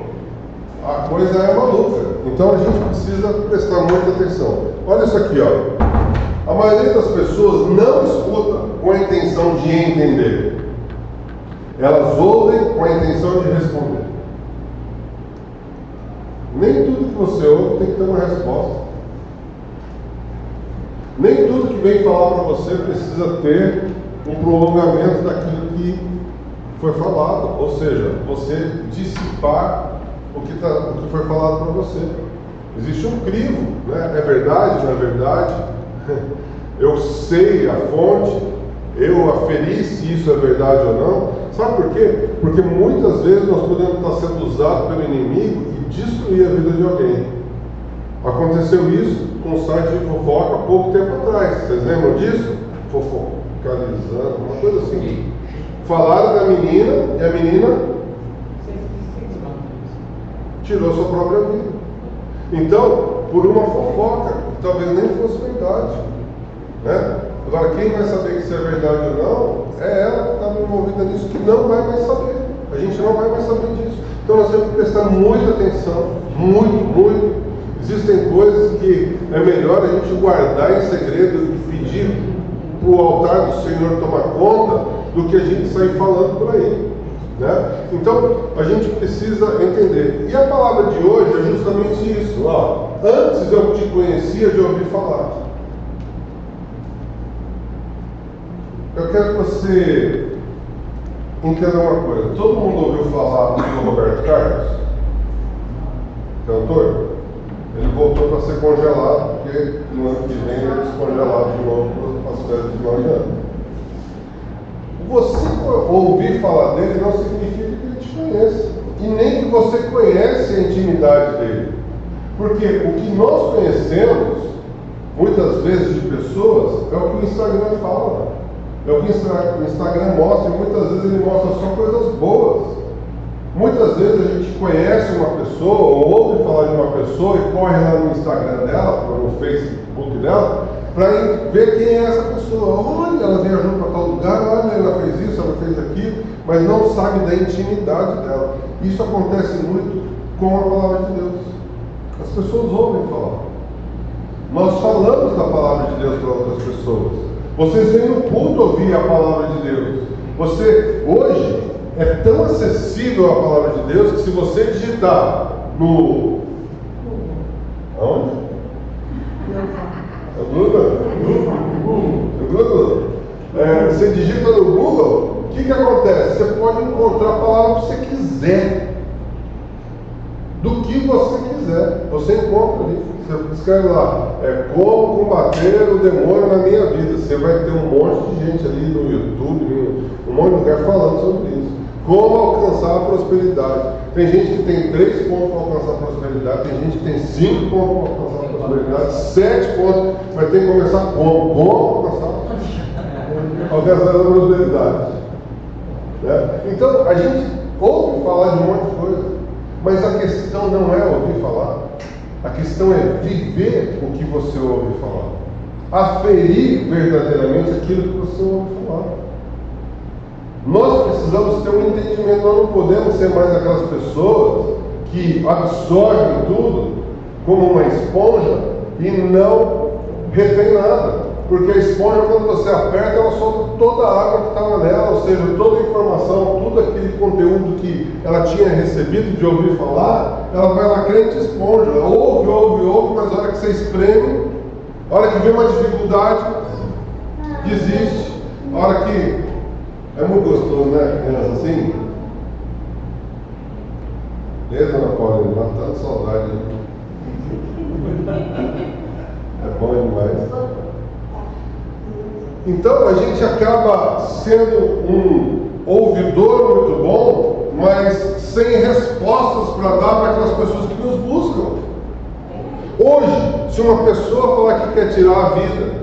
A coisa é maluca. Então a gente precisa prestar muita atenção. Olha isso aqui, ó. A maioria das pessoas não escuta com a intenção de entender. Elas ouvem com a intenção de responder. Nem tudo que você ouve tem que ter uma resposta. Nem tudo que vem falar para você precisa ter um prolongamento daquilo que foi falado. Ou seja, você dissipar o que foi falado para você. Existe um crivo, né? É verdade, não é verdade? Eu sei a fonte, eu aferi se isso é verdade ou não. Sabe por quê? Porque muitas vezes nós podemos estar sendo usados pelo inimigo e destruir a vida de alguém. Aconteceu isso com o site de fofoca há pouco tempo atrás. Vocês lembram disso? Fofocalizando, uma coisa assim. Falaram da menina e a menina tirou sua própria vida. Então, por uma fofoca, talvez nem fosse verdade, né? Agora, quem vai saber que isso é verdade ou não, é ela que está envolvida nisso, que não vai mais saber. A gente não vai mais saber disso. Então, nós temos que prestar muita atenção, muito. Existem coisas que é melhor a gente guardar em segredo e pedir para o altar do Senhor tomar conta do que a gente sair falando por aí, né? Então, a gente precisa entender. E a palavra de hoje é justamente isso. Ó, antes eu te conhecia de ouvir falar. Eu quero que você entenda uma coisa. Todo mundo ouviu falar do Roberto Carlos? Cantor? Ele voltou para ser congelado, porque no ano que vem ele é descongelado de novo para as férias de final de ano. Você ouvir falar dele não significa que ele te conheça. E nem que você conhece a intimidade dele. Porque o que nós conhecemos, muitas vezes de pessoas, é o que o Instagram fala. É o que o Instagram mostra, e muitas vezes ele mostra só coisas boas. Muitas vezes a gente conhece uma pessoa, ou ouve falar de uma pessoa e corre lá no Instagram dela, ou no Facebook dela, para ver quem é essa pessoa. Olha, ela viajou para tal lugar, olha, ela fez isso, ela fez aquilo, mas não sabe da intimidade dela. Isso acontece muito com a palavra de Deus. As pessoas ouvem falar. Nós falamos da palavra de Deus para outras pessoas. Vocês vêm no culto ouvir a palavra de Deus. Você, hoje, é tão acessível a palavra de Deus que se você digitar no... Aonde? No Google? No Google? Você digita no Google, o que acontece? Você pode encontrar a palavra que você quiser. Do que você quiser. Você encontra ali. Você escreve lá, como combater o demônio na minha vida. Você vai ter um monte de gente ali no YouTube, um monte de lugar falando sobre isso. Como alcançar a prosperidade. Tem gente que tem 3 pontos para alcançar a prosperidade, tem gente que tem 5 pontos para alcançar a prosperidade, 7 pontos, mas tem que começar como alcançar a prosperidade. Né? Então, a gente ouve falar de um monte de coisa, mas a questão não é ouvir falar, a questão é viver o que você ouve falar, aferir verdadeiramente aquilo que você ouve falar. Nós precisamos ter um entendimento, nós não podemos ser mais aquelas pessoas que absorvem tudo como uma esponja e não retém nada. Porque a esponja, quando você aperta, ela solta toda a água que estava nela, ou seja, toda a informação, todo aquele conteúdo que ela tinha recebido de ouvir falar, ela vai lá crente esponja, ouve, mas a hora que você espreme, a hora que vem uma dificuldade, desiste. A hora que é muito gostoso, né? Criança assim. Dona Paula, matando saudade. Então a gente acaba sendo um ouvidor muito bom, mas sem respostas para dar para aquelas pessoas que nos buscam. Hoje, se uma pessoa falar que quer tirar a vida,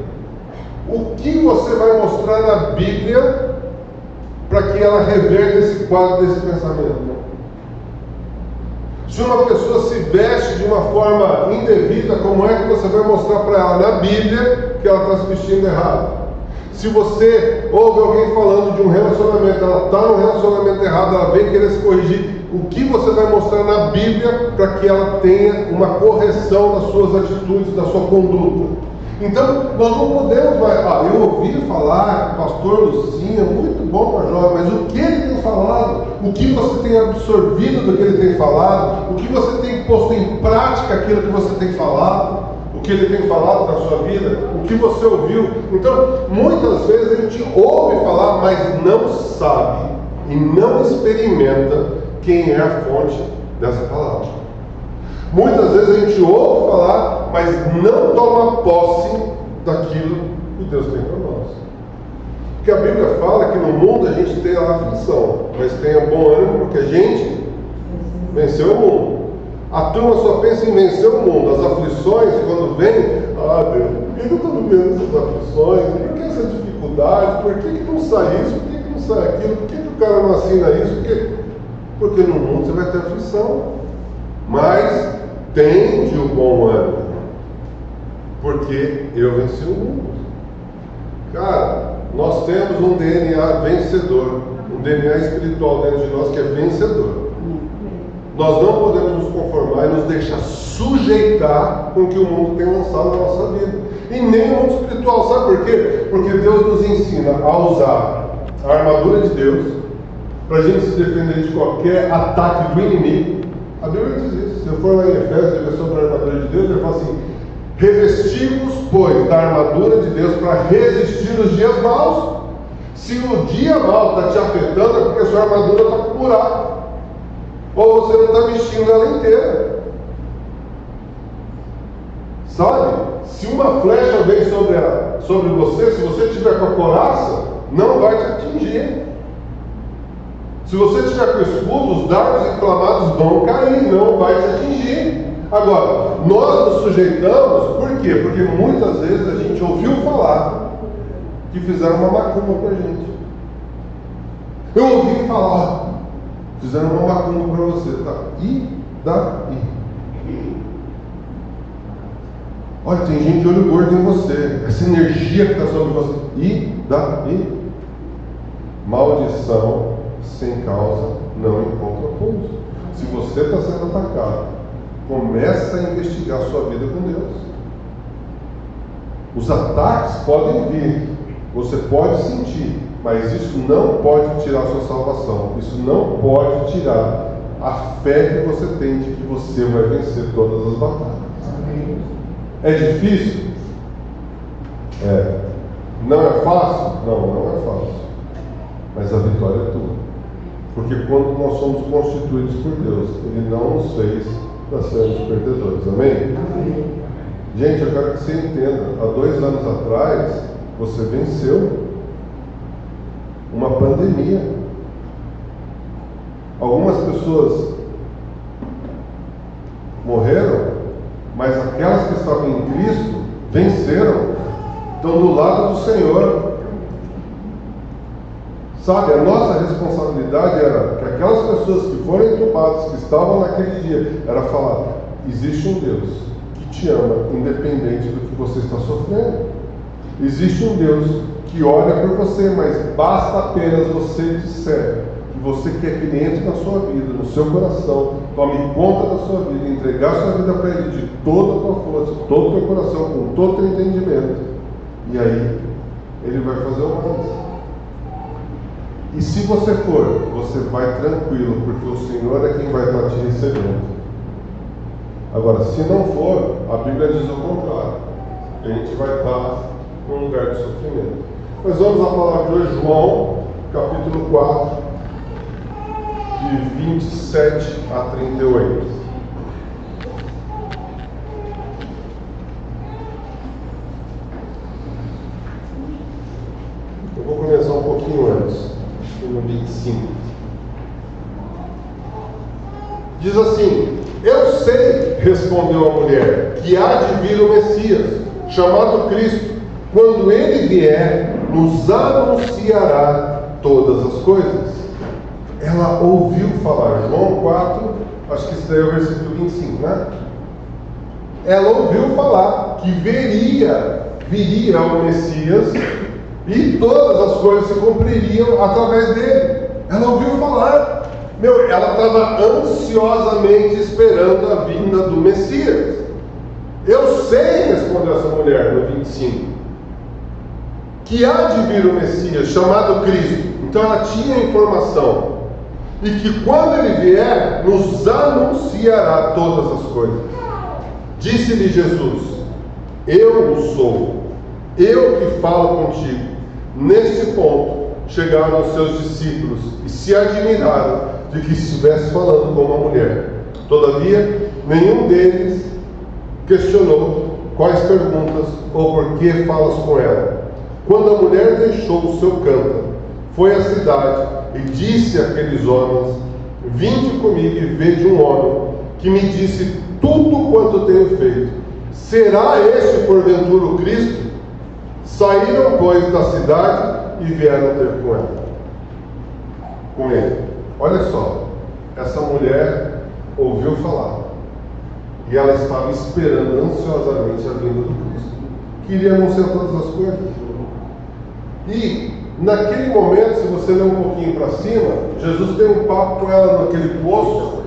o que você vai mostrar na Bíblia para que ela reverta esse quadro desse pensamento? Se uma pessoa se veste de uma forma indevida, como é que você vai mostrar para ela na Bíblia que ela está se vestindo errado? Se você ouve alguém falando de um relacionamento, ela está no relacionamento errado, ela vem querer se corrigir, o que você vai mostrar na Bíblia para que ela tenha uma correção das suas atitudes, da sua conduta? Então, nós não podemos mais. Eu ouvi falar, pastor Lucinha, muito bom para jovem, mas o que ele tem falado, o que você tem absorvido do que ele tem falado, o que você tem posto em prática aquilo que você tem falado, o que ele tem falado na sua vida, o que você ouviu. Então, muitas vezes a gente ouve falar, mas não sabe e não experimenta quem é a fonte dessa palavra. Muitas vezes a gente ouve falar, mas não toma posse daquilo que Deus tem para nós. Porque a Bíblia fala que no mundo a gente tem a aflição, mas tenha bom ânimo porque a gente venceu o mundo. A turma só pensa em vencer o mundo. As aflições, quando vem, Deus, por que eu estou vivendo essas aflições? Por que essa dificuldade? Por que não sai isso? Por que não sai aquilo? Por que o cara não assina isso? Porque no mundo você vai ter aflição. Mas tende o bom ânimo, porque eu venci o mundo. Cara, nós temos um DNA vencedor, um DNA espiritual dentro de nós que é vencedor. Nós não podemos nos conformar e nos deixar sujeitar com o que o mundo tem lançado na nossa vida. E nem o mundo espiritual, sabe por quê? Porque Deus nos ensina a usar a armadura de Deus para a gente se defender de qualquer ataque do inimigo. A Bíblia diz isso. Se eu for lá em Efésios e ver sobre a armadura de Deus, ele fala assim: revestimos, pois, da armadura de Deus para resistir os dias maus. Se o dia mau está te afetando, é porque a sua armadura está com buraco. Ou você não está vestindo ela inteira. Sabe? Se uma flecha vem sobre você, se você estiver com a couraça, não vai te atingir. Se você estiver com o escudo, os dardos inflamados vão cair, não vai te atingir. Agora, nós nos sujeitamos, por quê? Porque muitas vezes a gente ouviu falar que fizeram uma macumba para a gente. Eu ouvi falar, fizeram uma macumba para você, tá? E daí? Olha, tem gente de olho gordo em você, essa energia que está sobre você. E daí? Maldição sem causa não encontra pouso. Se você está sendo atacado, começa a investigar a sua vida com Deus. Os ataques podem vir, você pode sentir, mas isso não pode tirar a sua salvação. Isso não pode tirar a fé que você tem de que você vai vencer todas as batalhas. É difícil? É. Não é fácil? Não, não é fácil. Mas a vitória é tua. Porque quando nós somos constituídos por Deus, Ele não nos fez para sermos perdedores. Amém? Amém. Gente, eu quero que você entenda. Há 2 anos atrás, você venceu uma pandemia. Algumas pessoas morreram, mas aquelas que estavam em Cristo venceram, estão do lado do Senhor. Sabe, a nossa responsabilidade era que aquelas pessoas que foram entubadas, que estavam naquele dia, era falar: existe um Deus que te ama, independente do que você está sofrendo. Existe um Deus que olha por você, mas basta apenas você disser que você quer que Ele entre na sua vida, no seu coração, tome conta da sua vida, entregar sua vida para Ele de toda a tua força, todo o teu coração, com todo o teu entendimento. E aí, Ele vai fazer o mais. E se você for, você vai tranquilo, porque o Senhor é quem vai estar te recebendo. Agora, se não for, a Bíblia diz o contrário. A gente vai estar num lugar de sofrimento. Mas vamos à palavra de hoje, João, capítulo 4, de 27 a 38. 25. Diz assim: eu sei, respondeu a mulher, que há de vir o Messias, chamado Cristo. Quando ele vier, nos anunciará todas as coisas. Ela ouviu falar, João 4, acho que isso daí é o versículo 25, né? Ela ouviu falar que viria o Messias e todas as coisas se cumpririam através dele. Ela ouviu falar. Ela estava ansiosamente esperando a vinda do Messias. Eu sei, respondeu essa mulher no 25, que há de vir o Messias, chamado Cristo. Então ela tinha informação. E que quando ele vier, nos anunciará todas as coisas. Disse-lhe Jesus: eu o sou, eu que falo contigo. Neste ponto, chegaram os seus discípulos e se admiraram de que estivesse falando com uma mulher. Todavia, nenhum deles questionou quais perguntas ou por que falas com ela. Quando a mulher deixou o seu cântaro, foi à cidade e disse àqueles homens: vinde comigo e vede um homem que me disse tudo quanto tenho feito. Será este porventura o Cristo? Saíram, pois, da cidade e vieram ter com ele. Olha só, essa mulher ouviu falar e ela estava esperando ansiosamente a vinda do Cristo. Queria anunciar todas as coisas. E naquele momento, se você ler um pouquinho para cima, Jesus tem um papo com ela naquele poço,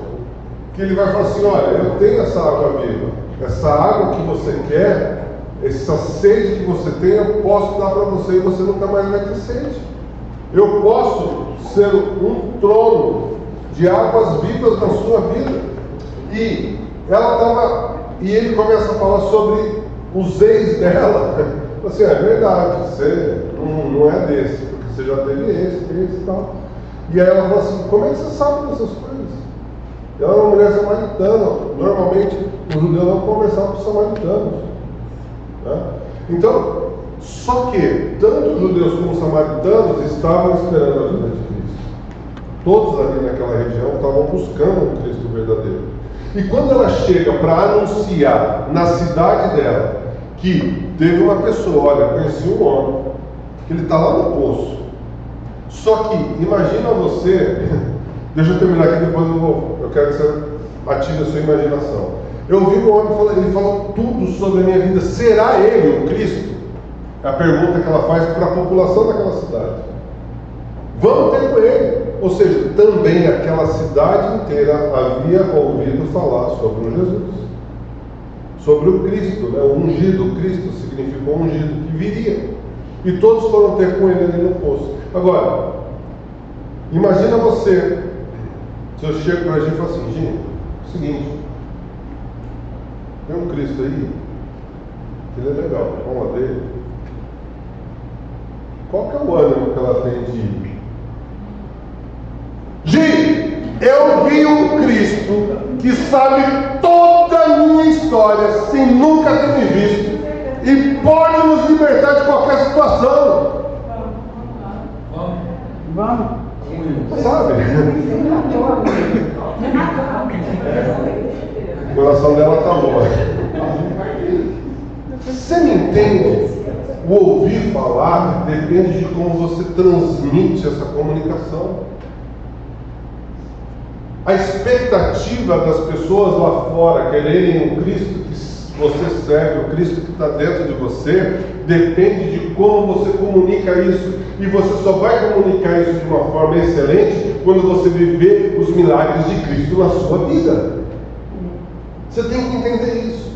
que ele vai falar assim: olha, eu tenho essa água viva, essa água que você quer, essa sede que você tem, eu posso dar para você e você nunca mais vai ter sede. Eu posso ser um trono de águas vivas na sua vida. E ele começa a falar sobre os ex dela. Assim, é verdade, você não é desse, porque você já teve esse e tal. E aí ela fala assim: como é que você sabe dessas coisas? Ela é uma mulher samaritana. Normalmente os judeus não conversavam com os samaritanos, né? Então, só que tanto os judeus como os samaritanos estavam esperando a vinda de Cristo. Todos ali naquela região estavam buscando o Cristo verdadeiro. E quando ela chega para anunciar na cidade dela que teve uma pessoa, olha, conheci um homem, que ele está lá no poço. Só que, imagina você, deixa eu terminar aqui, depois eu quero que você ative a sua imaginação. Eu ouvi um homem, ele falou tudo sobre a minha vida. Será ele o Cristo? É a pergunta que ela faz para a população daquela cidade. Vamos ter com ele. Ou seja, também aquela cidade inteira havia ouvido falar sobre o Jesus, sobre o Cristo, né? O ungido. O Cristo significou ungido, que viria. E todos foram ter com ele ali no poço. Agora, imagina você, se eu chego para a gente e falo assim: gente, é o seguinte, tem um Cristo aí, ele é legal, vamos lá dele. Qual que é o ânimo que ela tem de ir? Gi, eu vi um Cristo que sabe toda a minha história sem nunca ter me visto e pode nos libertar de qualquer situação. Vamos. Sabe? O coração dela está bom. Você me entende? O ouvir falar depende de como você transmite essa comunicação. A expectativa das pessoas lá fora quererem o Cristo que você serve, o Cristo que está dentro de você, depende de como você comunica isso. E você só vai comunicar isso de uma forma excelente quando você viver os milagres de Cristo na sua vida. Você tem que entender isso.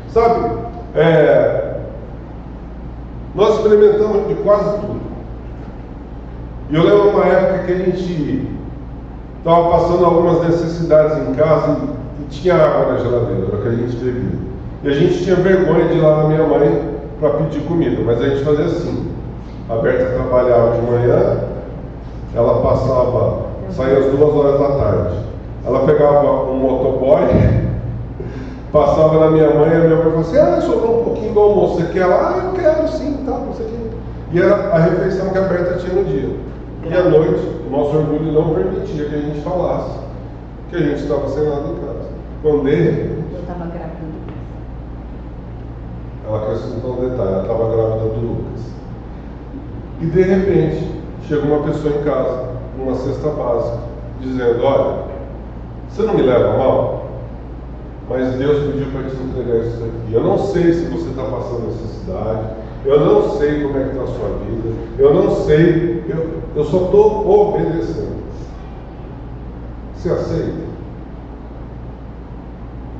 Sabe? Nós experimentamos de quase tudo. E eu lembro uma época que a gente estava passando algumas necessidades em casa e tinha água na geladeira, era o que a gente bebia. E a gente tinha vergonha de ir lá na minha mãe para pedir comida, mas a gente fazia assim: a Berta trabalhava de manhã, ela passava, saía às 2h da tarde. Ela pegava um motoboy, passava na minha mãe, e a minha mãe falou assim: sobrou um pouquinho do almoço, você quer lá? Eu quero sim, tá, não sei o que. E era a refeição que a Berta tinha no dia. E à noite, o nosso orgulho não permitia que a gente falasse que a gente estava sem nada em casa. Quando de repente, Eu estava grávida. ela acrescentou um detalhe, ela estava grávida do Lucas. E de repente, chega uma pessoa em casa, uma cesta básica, dizendo: olha, você não me leva mal, mas Deus pediu para te entregar isso aqui. Eu não sei se você está passando necessidade, eu não sei como é que está a sua vida, eu não sei, eu só estou obedecendo. Você aceita?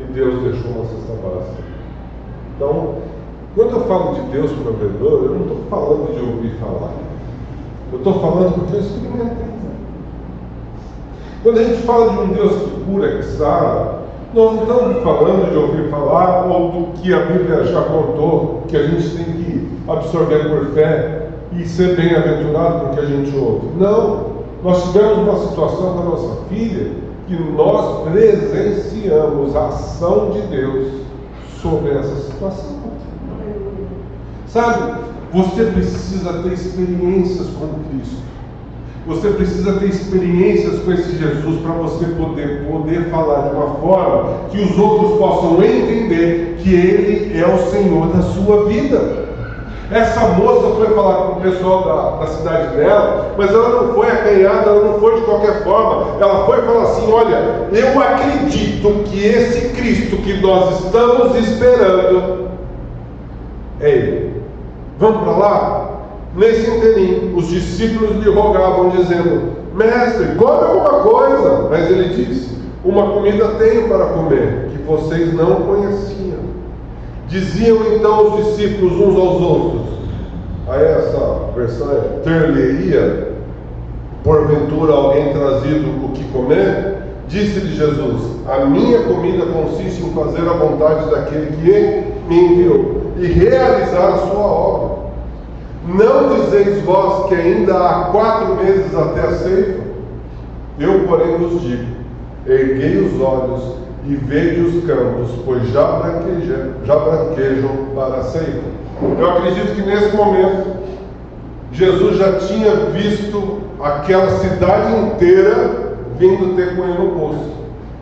E Deus deixou uma cesta básica. Então, quando eu falo de Deus provedor, eu não estou falando de ouvir falar. Eu estou falando porque eu experimentei. Quando a gente fala de um Deus que cura, que sara, nós não estamos falando de ouvir falar ou do que a Bíblia já contou, que a gente tem que absorver por fé e ser bem-aventurado porque a gente ouve. Não. Nós tivemos uma situação com a nossa filha que nós presenciamos a ação de Deus sobre essa situação. Sabe, você precisa ter experiências com Cristo. Você precisa ter experiências com esse Jesus para você poder falar de uma forma que os outros possam entender que Ele é o Senhor da sua vida. Essa moça foi falar com o pessoal da cidade dela, mas ela não foi acanhada, ela não foi de qualquer forma. Ela foi falar assim: olha, eu acredito que esse Cristo que nós estamos esperando é Ele. Vamos para lá? Nesse inteirinho, os discípulos lhe rogavam, dizendo: mestre, come alguma coisa. Mas ele disse: uma comida tenho para comer, que vocês não conheciam. Diziam então os discípulos uns aos outros, aí essa versão é: ter-lhe-ia porventura alguém trazido o que comer? Disse-lhe Jesus: a minha comida consiste em fazer a vontade daquele que me enviou e realizar a sua obra. Não dizeis vós que ainda há 4 meses até a ceifa? Eu, porém, vos digo: erguei os olhos e vede os campos, pois já branquejam para a ceifa. Eu acredito que nesse momento Jesus já tinha visto aquela cidade inteira vindo ter com ele no poço.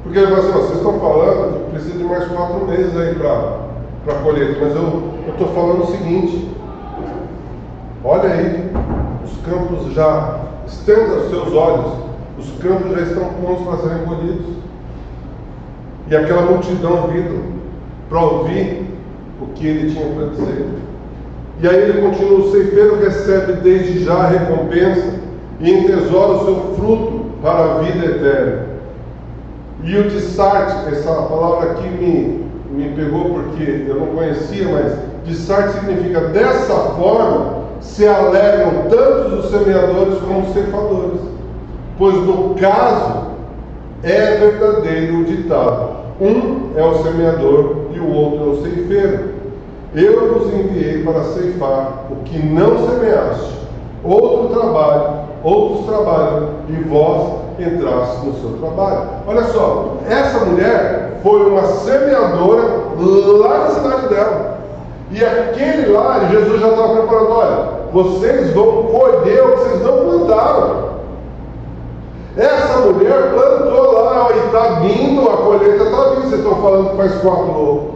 Porque ele falou assim: vocês estão falando que precisa de mais 4 meses aí para a colheita, mas eu estou falando o seguinte: olha aí, os campos já, estenda os seus olhos, os campos já estão prontos para serem colhidos. E aquela multidão vindo para ouvir o que ele tinha para dizer. E aí ele continua: o ceifeiro recebe desde já a recompensa e entesoura o seu fruto para a vida eterna. E o dissarte, essa palavra aqui me pegou porque eu não conhecia, mas dissarte significa: dessa forma se alegram tanto os semeadores como os ceifadores, pois no caso é verdadeiro o ditado: um é o semeador e o outro é o ceifeiro. Eu vos enviei para ceifar o que não semeaste. Outros trabalham, e vós entrastes no seu trabalho. Olha só, essa mulher foi uma semeadora lá na cidade dela. E aquele lá, Jesus já estava preparando: olha, vocês vão colher o que vocês não plantaram. Essa mulher plantou lá, e está vindo, a colheita está vindo. Vocês estão falando que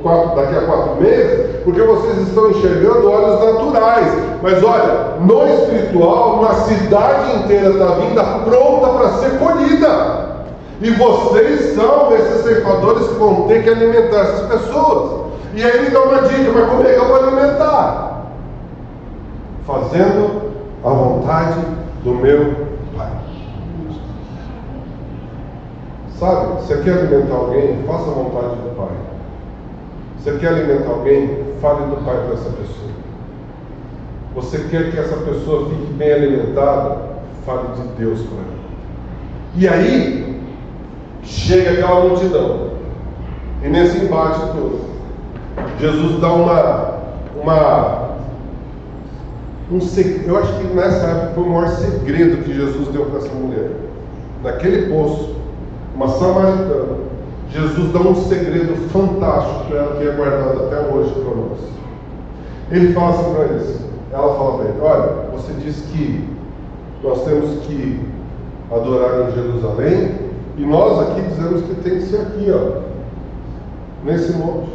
faz daqui a 4 meses, porque vocês estão enxergando olhos naturais. Mas olha, no espiritual, uma cidade inteira está vinda pronta para ser colhida. E vocês são esses ceifadores que vão ter que alimentar essas pessoas. E aí ele dá uma dica: mas como é que eu vou alimentar? Fazendo a vontade do meu Pai. Sabe, você quer alimentar alguém? Faça a vontade do Pai. Você quer alimentar alguém? Fale do Pai para essa pessoa. Você quer que essa pessoa fique bem alimentada? Fale de Deus para ela. E aí, chega aquela multidão. E nesse embate todo, Jesus dá eu acho que nessa época foi o maior segredo que Jesus deu para essa mulher. Naquele poço, uma samaritana, Jesus dá um segredo fantástico para ela, que é guardado até hoje para nós. Ele fala assim para eles, ela fala para ele: olha, você diz que nós temos que adorar em Jerusalém, e nós aqui dizemos que tem que ser aqui, ó, nesse monte.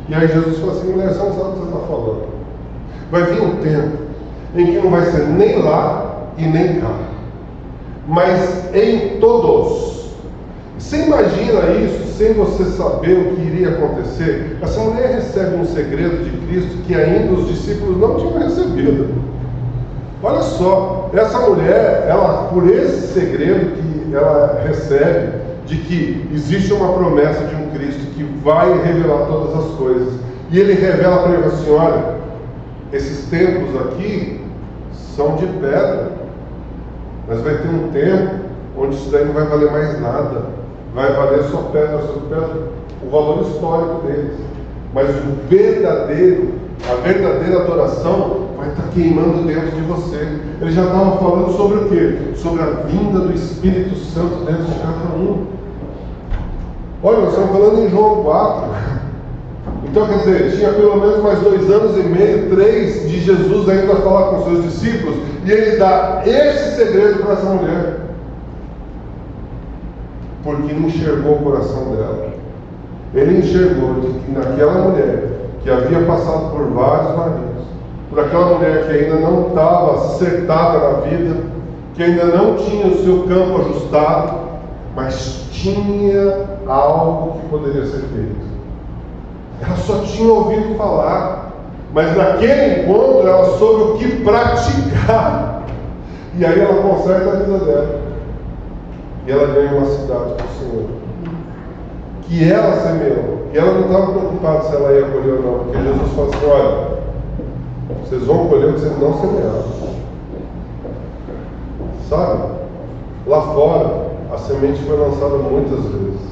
E aí Jesus falou assim: mulher, você não sabe o que você está falando. Vai vir um tempo em que não vai ser nem lá e nem cá, mas em todos. Você imagina isso sem você saber o que iria acontecer? Essa mulher recebe um segredo de Cristo que ainda os discípulos não tinham recebido. Olha só, essa mulher, ela, por esse segredo que ela recebe, de que existe uma promessa de um Cristo que vai revelar todas as coisas, e ele revela para ele assim: olha, esses templos aqui são de pedra, mas vai ter um tempo onde isso daí não vai valer mais nada, vai valer só pedra sobre pedra, o valor histórico deles, mas a verdadeira adoração vai estar queimando dentro de você. Ele já estava falando sobre o quê? Sobre a vinda do Espírito Santo dentro de cada um. Olha, nós estamos falando em João 4. Então, quer dizer, tinha pelo menos mais 2 anos e meio, 3, de Jesus ainda falar com seus discípulos, e ele dá esse segredo para essa mulher, porque ele enxergou o coração dela. Ele enxergou de que naquela mulher, que havia passado por vários maridos, por aquela mulher que ainda não estava acertada na vida, que ainda não tinha o seu campo ajustado, mas tinha algo que poderia ser feito. Ela só tinha ouvido falar, mas naquele encontro ela soube o que praticar. E aí ela conserta a vida dela. E ela ganha uma cidade para o Senhor, que ela semeou. E ela não estava preocupada se ela ia colher ou não, porque Jesus falou assim: olha, vocês vão colher o que vocês não semearam. Sabe? Lá fora, a semente foi lançada muitas vezes.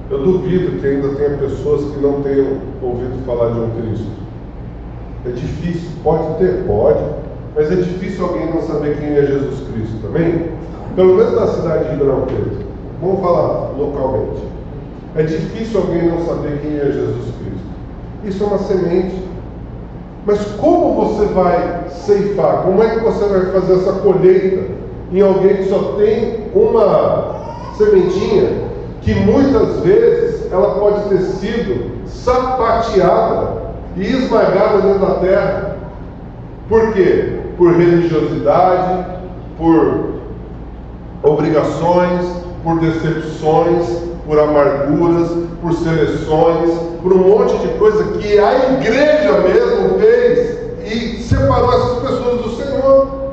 Eu duvido que ainda tenha pessoas que não tenham ouvido falar de um Cristo. É difícil, pode ter, pode, mas é difícil alguém não saber quem é Jesus Cristo também. Pelo menos na cidade de Ribeirão Preto. Vamos falar localmente. É difícil alguém não saber quem é Jesus Cristo. Isso é uma semente. Mas como você vai ceifar? Como é que você vai fazer essa colheita em alguém que só tem uma sementinha, que muitas vezes ela pode ter sido sapateada e esmagada dentro da terra? Por quê? Por religiosidade, por obrigações, por decepções, por amarguras, por seleções, por um monte de coisa que a igreja mesmo fez e separou essas pessoas do Senhor.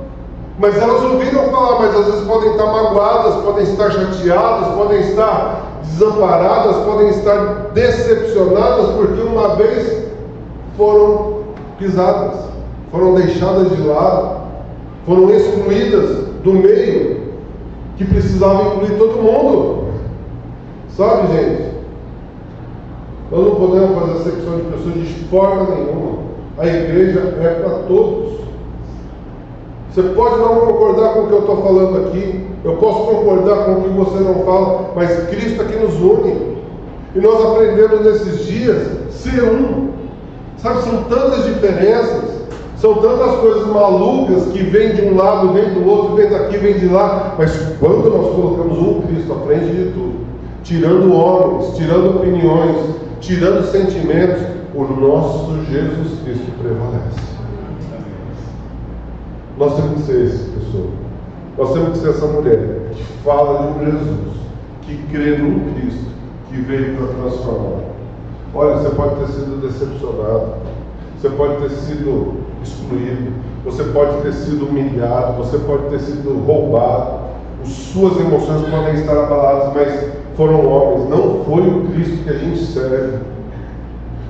Mas elas ouviram falar, mas às vezes podem estar magoadas, podem estar chateadas, podem estar desamparadas, podem estar decepcionadas, porque uma vez foram pisadas, foram deixadas de lado, foram excluídas do meio que precisava incluir todo mundo. Sabe, gente? Nós não podemos fazer acepção de pessoas de forma nenhuma. A igreja é para todos. Você pode não concordar com o que eu estou falando aqui, eu posso concordar com o que você não fala, mas Cristo aqui nos une. E nós aprendemos nesses dias ser um. Sabe, são tantas diferenças, são tantas coisas malucas que vêm de um lado, vêm do outro, vêm daqui, vêm de lá, mas quando nós colocamos um Cristo à frente de tudo, tirando homens, tirando opiniões, tirando sentimentos, o nosso Jesus Cristo prevalece. Nós temos que ser essa pessoa. Nós temos que ser essa mulher que fala de um Jesus, que crê num Cristo, que veio para transformar. Olha, você pode ter sido decepcionado, você pode ter sido excluído, você pode ter sido humilhado, você pode ter sido roubado, as suas emoções podem estar abaladas, mas foram homens, não foi o Cristo que a gente serve.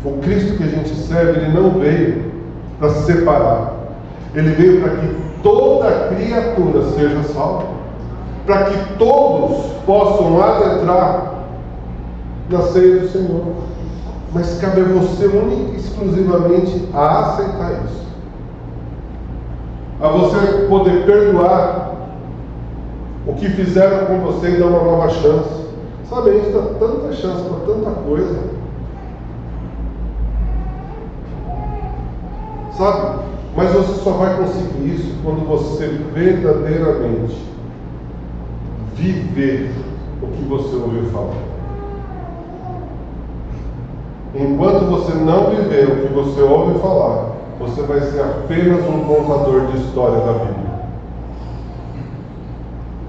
O Cristo que a gente serve, ele não veio para se separar. Ele veio para que toda criatura seja salva, para que todos possam adentrar na ceia do Senhor. Mas cabe a você única e exclusivamente a aceitar isso, a você poder perdoar o que fizeram com você e dar uma nova chance. Sabe, a gente dá tanta chance para tanta coisa, sabe? Mas você só vai conseguir isso quando você verdadeiramente viver o que você ouviu falar. Enquanto você não viver o que você ouve falar, você vai ser apenas um contador de história da Bíblia.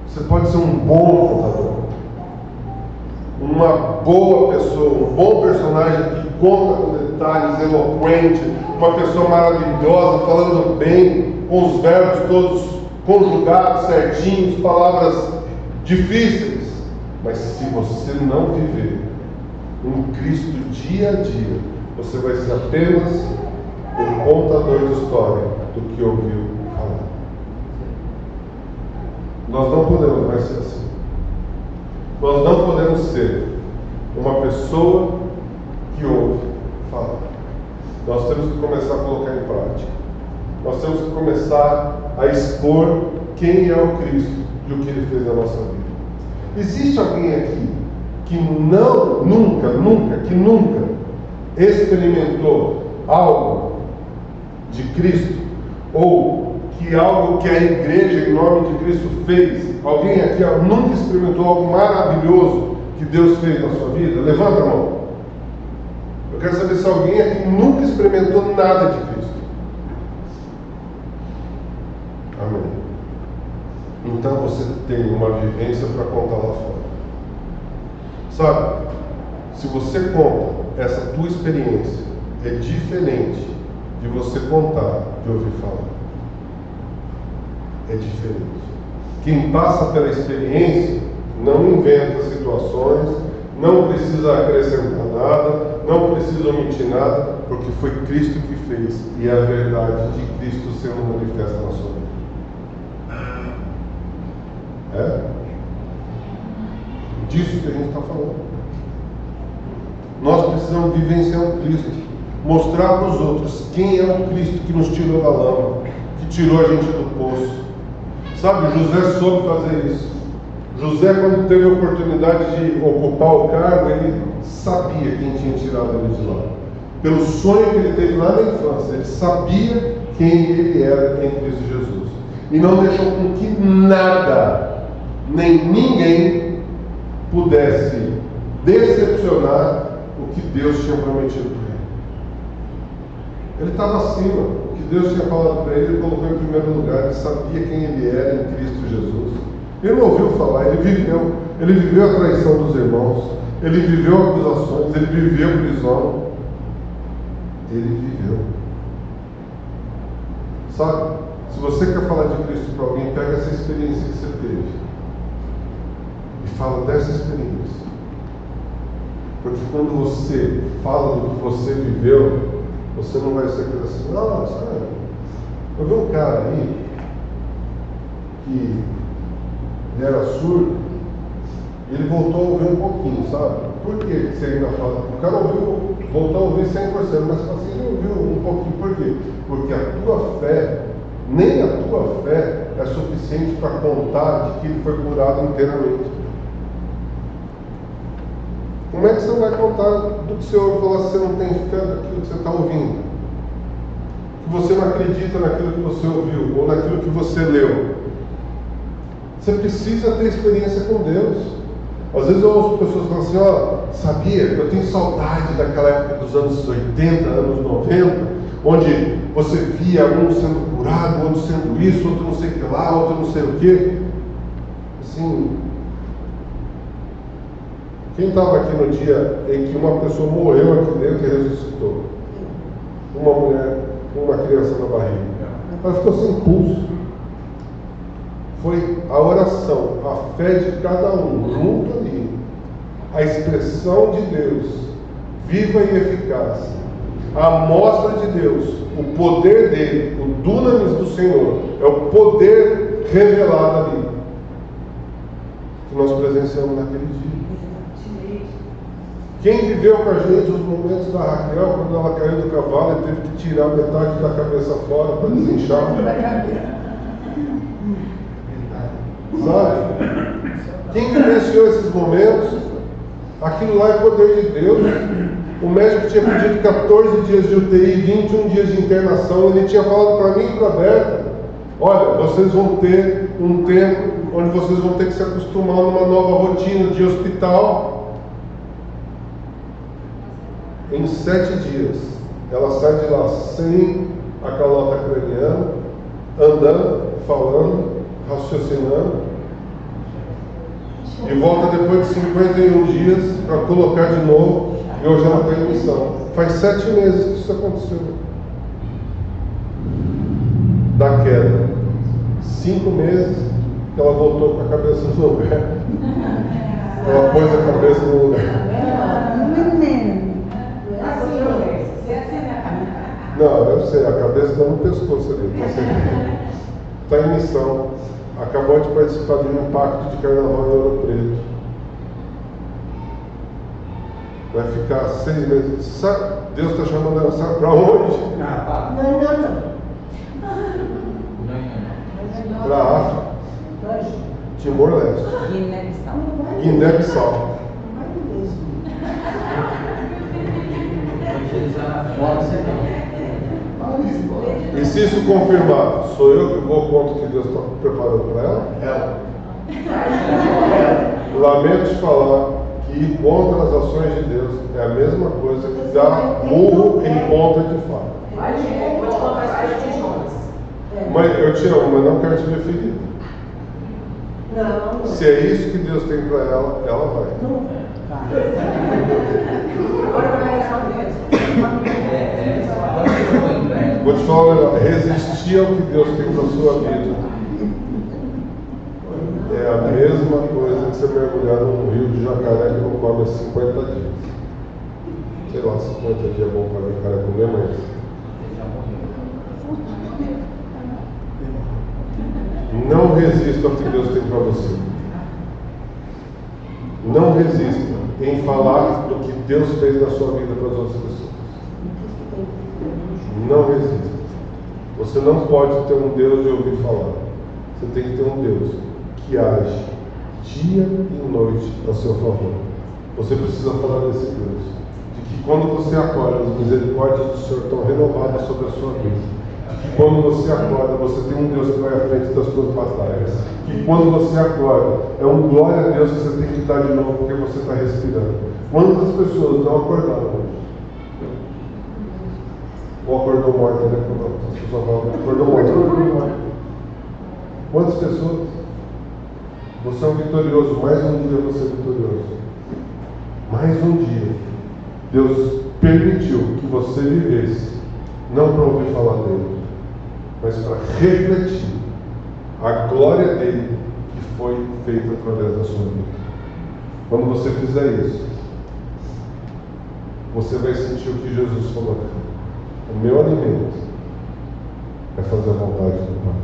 Você pode ser um bom contador, uma boa pessoa, um bom personagem que conta com detalhes, eloquente, uma pessoa maravilhosa, falando bem, com os verbos todos conjugados, certinhos, palavras difíceis. Mas se você não viver um Cristo dia a dia, você vai ser apenas um contador de história do que ouviu falar. Nós não podemos mais ser assim. Nós não podemos ser uma pessoa que ouve falar. Nós temos que começar a colocar em prática. Nós temos que começar a expor quem é o Cristo e o que Ele fez na nossa vida. Existe alguém aqui que nunca experimentou algo de Cristo? Ou que algo que a igreja em nome de Cristo fez? Alguém aqui nunca experimentou algo maravilhoso que Deus fez na sua vida? Levanta a mão. Eu quero saber se alguém aqui nunca experimentou nada de Cristo. Amém. Então você tem uma vivência para contar lá fora. Sabe, se você conta essa tua experiência, é diferente de você contar de ouvir falar. É diferente. Quem passa pela experiência não inventa situações, não precisa acrescentar nada, não precisa omitir nada, porque foi Cristo que fez e é a verdade de Cristo sendo manifesta na sua vida. É? Disso que a gente está falando. Nós precisamos vivenciar o Cristo, mostrar para os outros quem é o Cristo que nos tirou da lama, que tirou a gente do poço. Sabe, José soube fazer isso. José, quando teve a oportunidade de ocupar o cargo, ele sabia quem tinha tirado ele de lá. Pelo sonho que ele teve lá na infância, ele sabia quem ele era em Cristo Jesus. E não deixou com que nada, nem ninguém, pudesse decepcionar o que Deus tinha prometido para ele. Ele estava acima. O que Deus tinha falado para ele, ele colocou em primeiro lugar. Ele sabia quem ele era em Cristo Jesus. Ele não ouviu falar, ele viveu. Ele viveu a traição dos irmãos, ele viveu acusações, ele viveu prisão. Ele viveu. Sabe, se você quer falar de Cristo para alguém, pega essa experiência que você teve e fala dessa experiência. Porque quando você fala do que você viveu, você não vai ser aquele assim, nossa, eu vi um cara aí que ele era surdo e ele voltou a ouvir um pouquinho, sabe? Por que você ainda fala? O cara ouviu, voltou a ouvir 100%, mas assim, ele ouviu um pouquinho. Por quê? Porque a tua fé, nem a tua fé é suficiente para contar de que ele foi curado inteiramente. Como é que você vai contar do que você ouve falar se você não tem fé naquilo que você está ouvindo? Que você não acredita naquilo que você ouviu ou naquilo que você leu? Você precisa ter experiência com Deus. Às vezes eu ouço pessoas falando assim, sabia, eu tenho saudade daquela época dos anos 80, anos 90, onde você via um sendo curado, outro sendo isso, outro não sei o que lá, outro não sei o que. Assim, quem estava aqui no dia em que uma pessoa morreu aqui dentro e ressuscitou? Uma mulher com uma criança na barriga. Ela ficou sem pulso. Foi a oração, a fé de cada um, junto ali. A expressão de Deus, viva e eficaz. A amostra de Deus, o poder dele, o dunamis do Senhor, é o poder revelado ali. Que nós presenciamos naquele dia. Quem viveu com a gente os momentos da Raquel, quando ela caiu do cavalo e teve que tirar metade da cabeça fora para desinchar? Sabe? Quem vivenciou esses momentos, aquilo lá é poder de Deus. O médico tinha pedido 14 dias de UTI, 21 dias de internação. Ele tinha falado para mim e para a Berta: olha, vocês vão ter um tempo onde vocês vão ter que se acostumar numa nova rotina de hospital. Em 7 dias, ela sai de lá sem a calota craniana, andando, falando, raciocinando, e volta depois de 51 dias para colocar de novo, e hoje ela está em missão. Faz 7 meses que isso aconteceu. Da queda. 5 meses que ela voltou com a cabeça no lugar. Ela pôs a cabeça no lugar. Não, deve ser, a cabeça está no pescoço ali. Está em missão. Acabou de participar de um impacto de carnaval em Ouro Preto. Vai ficar 6 meses. Sabe, Deus está chamando ela, sabe para onde? Para a África. Timor-Leste. Guiné-Bissau. E se isso confirmar, sou eu que vou contra o que Deus está preparando para ela? Lamento te falar que ir contra as ações de Deus é a mesma coisa que dar burro em ponta de faca. Mas eu te amo, mas não quero te ver ferida. Se é isso que Deus tem para ela, ela vai. Vou te falar melhor, resistir ao que Deus tem para a sua vida é a mesma coisa que você mergulhar num rio de jacaré que não come há 50 dias. Sei lá, 50 dias é bom para o jacaré comer, mas não resista ao que Deus tem para você. Não resista em falar do que Deus fez na sua vida para as outras pessoas. Não resista. Você não pode ter um Deus de ouvir falar. Você tem que ter um Deus que age dia e noite a seu favor. Você precisa falar desse Deus. De que quando você acorda, as misericórdias do Senhor estão renovadas sobre a sua vida. De que quando você acorda, você tem um Deus que vai à frente das suas batalhas. Que quando você acorda, é um glória a Deus que você tem que dar de novo porque você está respirando. Quantas pessoas não acordaram hoje? Ou acordou morta, né? As pessoas falam, acordou morta. Quantas pessoas? Você é um vitorioso, mais um dia você é vitorioso. Mais um dia. Deus permitiu que você vivesse, não para ouvir falar dele, mas para refletir a glória dele que foi feita através da sua vida. Quando você fizer isso, você vai sentir o que Jesus falou aqui. O meu alimento é fazer a vontade do Pai.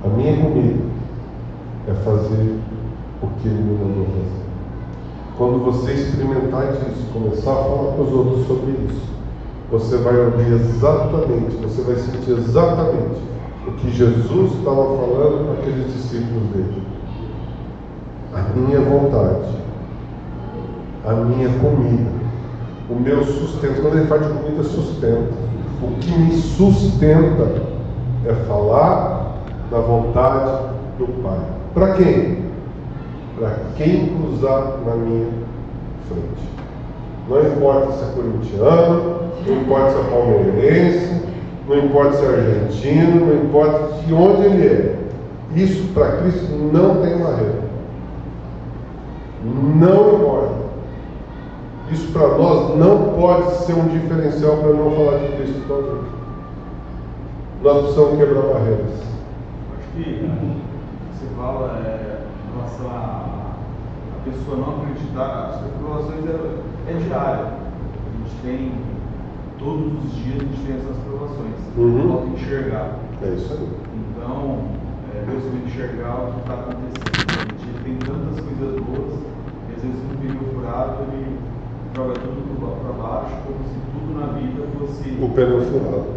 A minha comida é fazer o que Ele me mandou fazer. Quando você experimentar disso, começar a falar com os outros sobre isso, você vai ouvir exatamente, você vai sentir exatamente o que Jesus estava falando para aqueles discípulos dele. A minha vontade, a minha comida, o meu sustento. Quando ele fala de comida, sustenta. O que me sustenta é falar da vontade do Pai. Para quem? Para quem cruzar na minha frente. Não importa se é corintiano, não importa se é palmeirense, não importa se é argentino, não importa de onde ele é. Isso para Cristo não tem barreira. Não importa. Isso para nós não pode ser um diferencial para não falar de Cristo para alguém. Nós precisamos quebrar barreiras. Acho que você fala em relação a pessoa não acreditar, as provações é diária. A gente tem, todos os dias a gente tem essas provações. Falta enxergar. É isso aí. Então, Deus tem que enxergar o que está acontecendo. A gente tem tantas coisas boas, e às vezes no pneu furado ele joga tudo para baixo, como se tudo na vida fosse O pneu furado.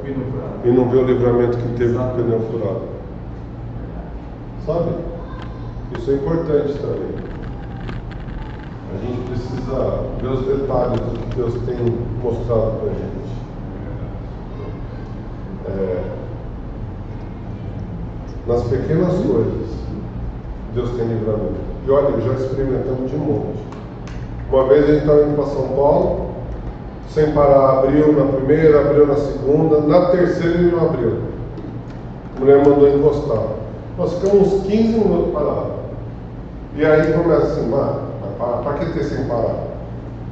E não vê o livramento que teve com o pneu furado. Sabe? Isso é importante também. A gente precisa ver os detalhes do que Deus tem mostrado para a gente. Nas pequenas coisas, Deus tem livramento. E olha, já experimentamos de monte. Uma vez a gente estava indo para São Paulo, sem parar, abriu na primeira, abriu na segunda, na terceira ele não abriu. A mulher mandou encostar. Nós ficamos uns 15 minutos parados. E aí começa assim, para que ter sem parar?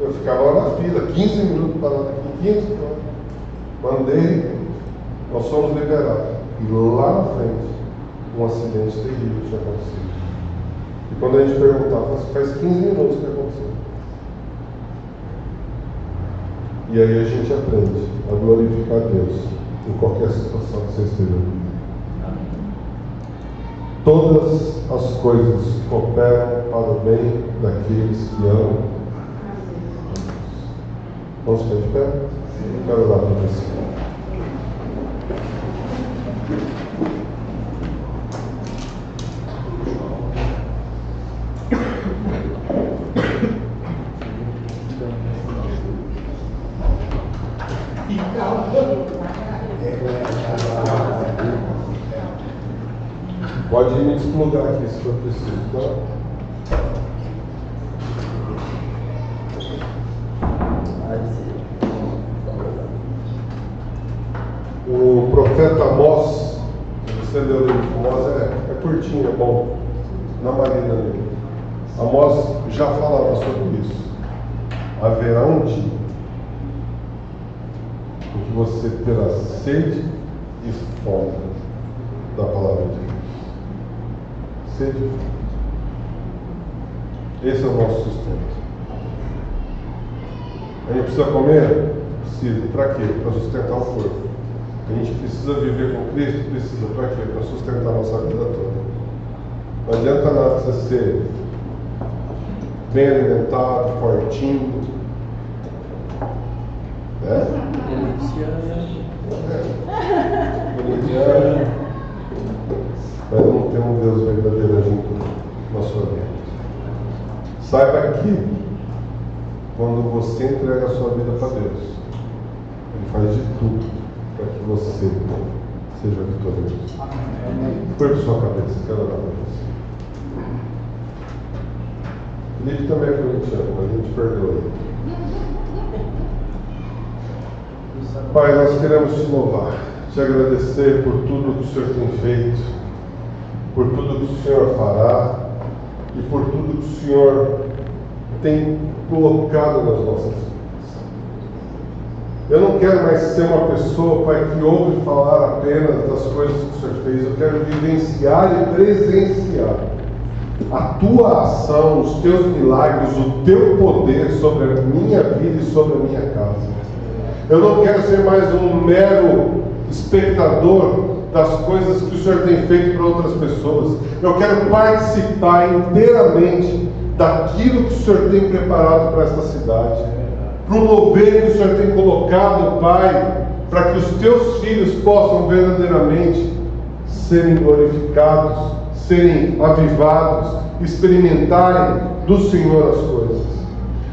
Eu ficava lá na fila, 15 minutos parado aqui, 15 minutos. Mandei, nós fomos liberados. E lá na frente, um acidente terrível tinha acontecido. E quando a gente perguntava, faz 15 minutos que aconteceu. E aí a gente aprende a glorificar Deus em qualquer situação que você esteja vivendo. Todas as coisas cooperam para o bem daqueles que amam. Vamos ficar de pé? Quero orar para você. Pode me desplugar aqui se for preciso, tá? O profeta Amós, você leu o livro de Amós, é curtinho, é bom, na maneira dele. Amós já falava sobre isso. Haverá um dia em que você terá sede e fome da palavra de Deus. Sede e fome. Esse é o nosso sustento. A gente precisa comer? Precisa. Para quê? Para sustentar o corpo. A gente precisa viver com Cristo? Precisa. Para quê? Para sustentar a nossa vida toda. Não adianta nada você ser bem alimentado, fortinho. Bonitinho. Mas não tem um Deus verdadeiro agindo na sua vida. Saiba que quando você entrega a sua vida para Deus, Ele faz de tudo para que você seja vitorioso. Curva sua cabeça, quero orar para você. Felipe também é corintiano, mas a gente perdoa ele. Pai, nós queremos te louvar, te agradecer por tudo que o Senhor tem feito, por tudo que o Senhor fará e por tudo que o Senhor tem colocado nas nossas vidas. Eu não quero mais ser uma pessoa, Pai, que ouve falar apenas das coisas que o Senhor fez. Eu quero vivenciar e presenciar a Tua ação, os Teus milagres, o Teu poder sobre a minha vida e sobre a minha casa. Eu não quero ser mais um mero espectador das coisas que o Senhor tem feito para outras pessoas. Eu quero participar inteiramente daquilo que o Senhor tem preparado para esta cidade. Promover o que o Senhor tem colocado, Pai, para que os Teus filhos possam verdadeiramente serem glorificados, serem avivados, experimentarem do Senhor as coisas.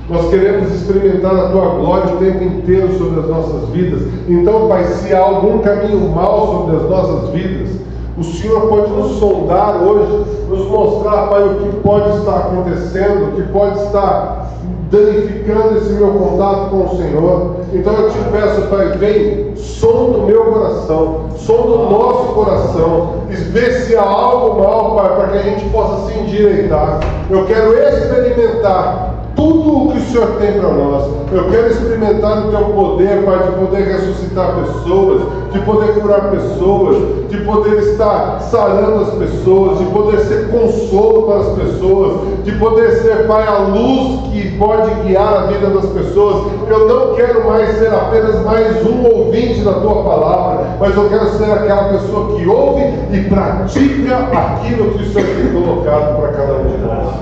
Nós queremos experimentar a Tua glória o tempo inteiro sobre as nossas vidas. Então, Pai, se há algum caminho mau sobre as nossas vidas, o Senhor pode nos sondar hoje, nos mostrar, Pai, o que pode estar acontecendo, o que pode estar danificando esse meu contato com o Senhor. Então eu te peço, Pai, vem, sonda o meu coração, sonda o nosso coração, e vê se há algo mal, Pai, para que a gente possa se endireitar. Eu quero experimentar tudo o que o Senhor tem para nós. Eu quero experimentar o Teu poder, Pai, de poder ressuscitar pessoas, de poder curar pessoas, de poder estar sarando as pessoas, de poder ser consolo para as pessoas, de poder ser, Pai, a luz que pode guiar a vida das pessoas. Eu não quero mais ser apenas mais um ouvinte da Tua palavra, mas eu quero ser aquela pessoa que ouve e pratica aquilo que o Senhor tem colocado para cada um de nós.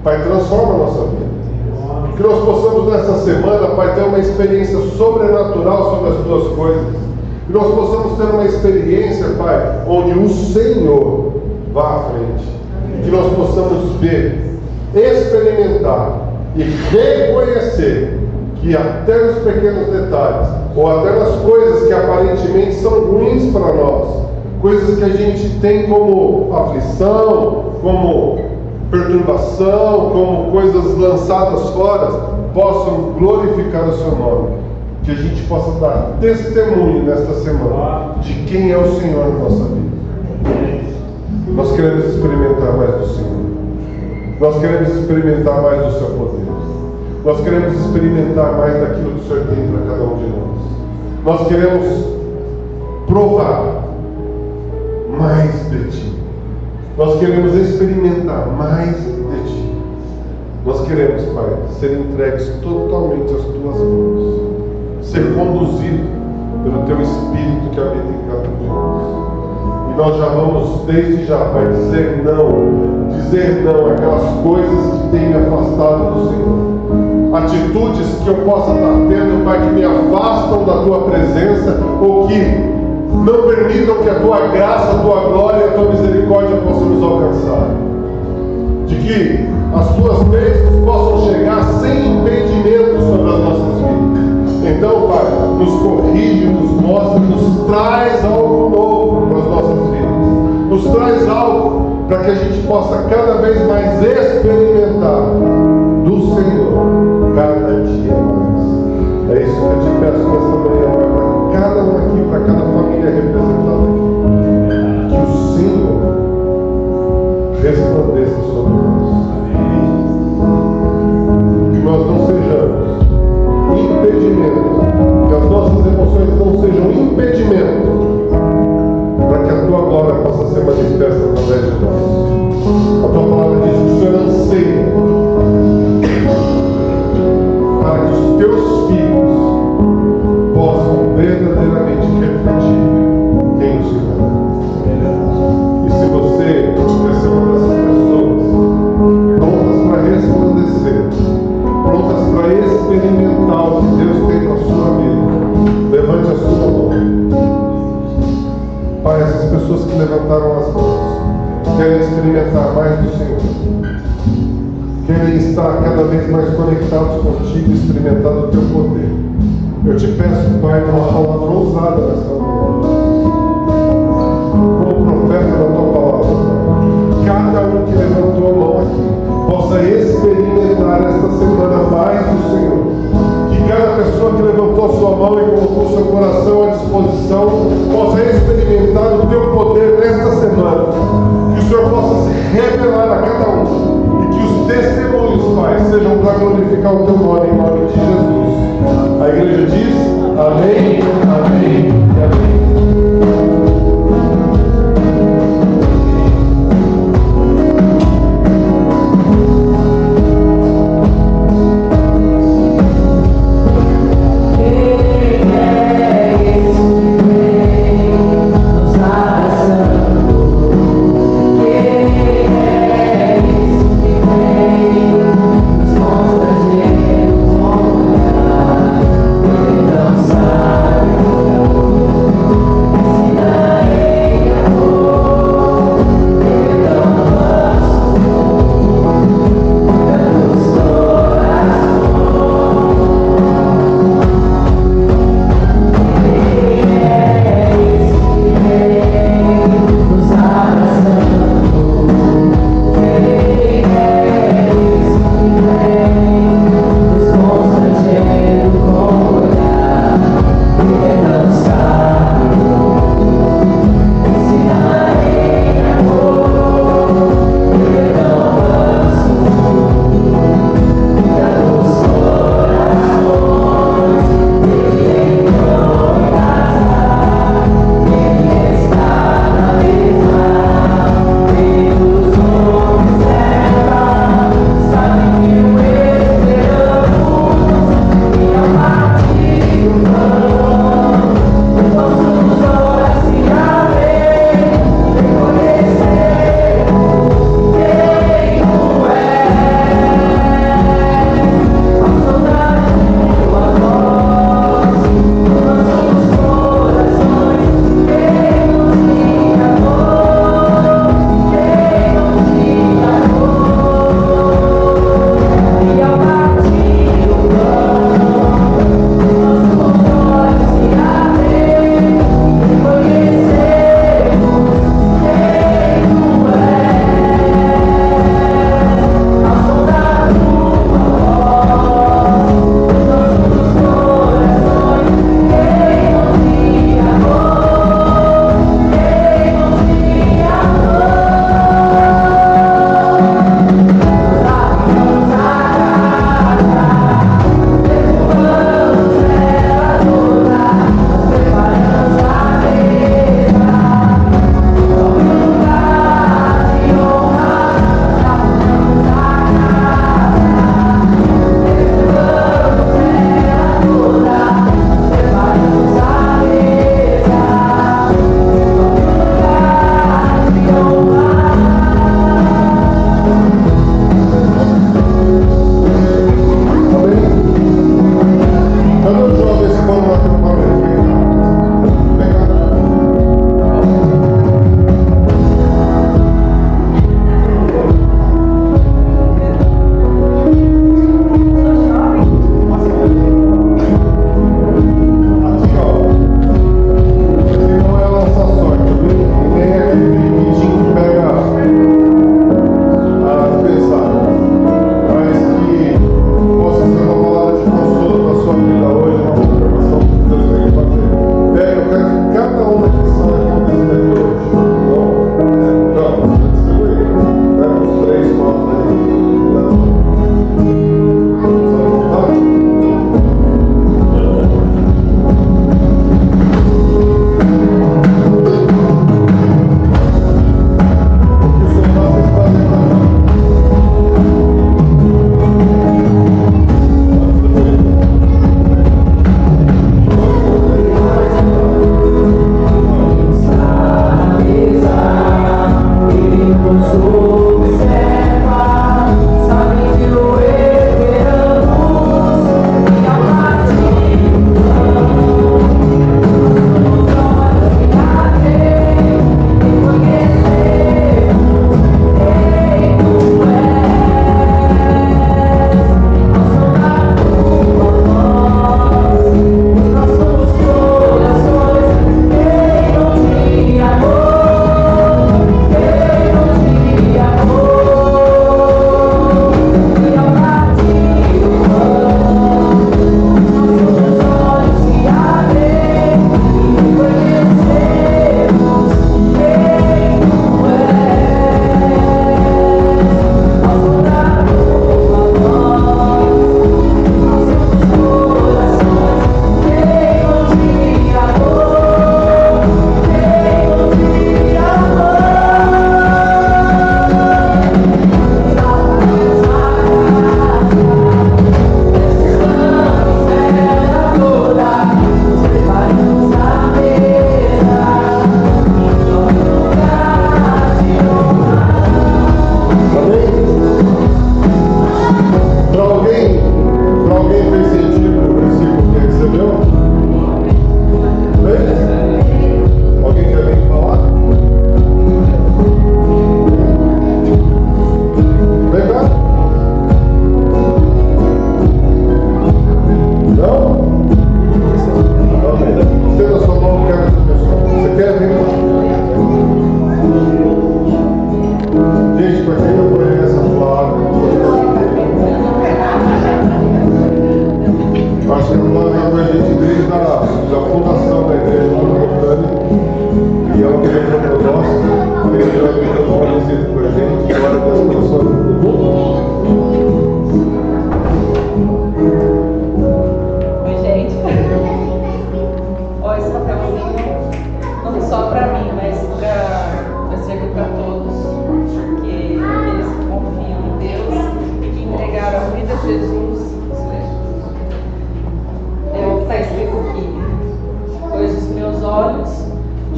Pai, transforma a nossa vida. Que nós possamos nessa semana, Pai, ter uma experiência sobrenatural sobre as Tuas coisas. Que nós possamos ter uma experiência, Pai, onde o Senhor vá à frente. Que nós possamos ver, experimentar e reconhecer que até nos pequenos detalhes, ou até nas coisas que aparentemente são ruins para nós, coisas que a gente tem como aflição, como perturbação, como coisas lançadas fora, possam glorificar o seu nome. Que a gente possa dar testemunho nesta semana de quem é o Senhor na nossa vida. Nós queremos experimentar mais do Senhor. Nós queremos experimentar mais do seu poder. Nós queremos experimentar mais daquilo que o Senhor tem para cada um de nós. Nós queremos provar mais de Ti. Nós queremos experimentar mais de Ti. Nós queremos, Pai, ser entregues totalmente às Tuas mãos. Ser conduzido pelo Teu Espírito que habita em cada um de nós. E nós já vamos, desde já, Pai, dizer não àquelas coisas que têm me afastado do Senhor. Atitudes que eu possa estar tendo, Pai, que me afastam da Tua presença, ou que não permitam que a Tua graça, a Tua glória e a Tua misericórdia possam nos alcançar. De que as Tuas bênçãos possam chegar sem impedimento sobre as nossas vidas. Então, Pai, nos corrige, nos mostra, nos traz algo novo para as nossas vidas. Nos traz algo para que a gente possa cada vez mais experimentar do Senhor, cada dia mais. É isso que eu te peço nesta manhã, para cada um aqui, para cada família representada aqui. Que o Senhor resplandeça sobre nós. Que nós não sejamos impedimento, que as nossas emoções não sejam impedimento para que a Tua glória possa ser manifesta através de nós. A Tua palavra diz que o Senhor anseia para que os Teus filhos possam verdadeiramente refletir quem o Senhor é. E se você quer ser uma dessas pessoas prontas para resplandecer, prontas para experimentar o que Deus tem na sua vida, levante a sua mão. Pai, essas pessoas que levantaram as mãos querem experimentar mais do Senhor, querem estar cada vez mais conectados contigo e experimentar o Teu poder. Eu te peço, Pai, uma palavra ousada nesta manhã, como profeta da Tua palavra. Cada um que levantou a mão aqui possa experimentar esta semana mais do Senhor. Que cada pessoa que levantou a sua mão e colocou seu coração à disposição possa experimentar o Teu poder nesta semana. Que o Senhor possa se revelar a cada um. E que os testemunhos, Pai, sejam para glorificar o Teu nome, em nome de Jesus. A igreja diz: amém, amém e amém. Dançar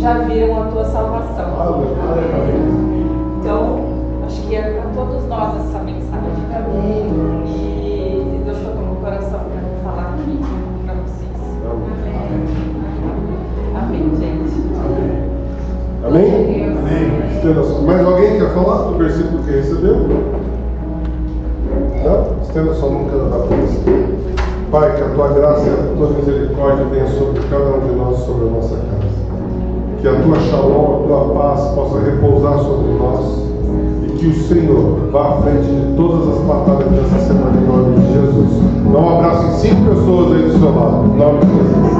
já viram a tua salvação. Aleluia. Então, acho que é para todos nós essa mensagem. E Deus tocou no coração para falar aqui para vocês. Amém, gente. Amém? Amém. Mais alguém quer falar do versículo que recebeu? Não? Estenda sua mão cada vez. Pai, que a tua graça e a tua misericórdia venha sobre cada um de nós, sobre a nossa casa. Que a tua shalom, a tua paz possa repousar sobre nós. E que o Senhor vá à frente de todas as batalhas dessa semana, em nome de Jesus. Dá um abraço em 5 pessoas aí do seu lado. Em nome de Jesus.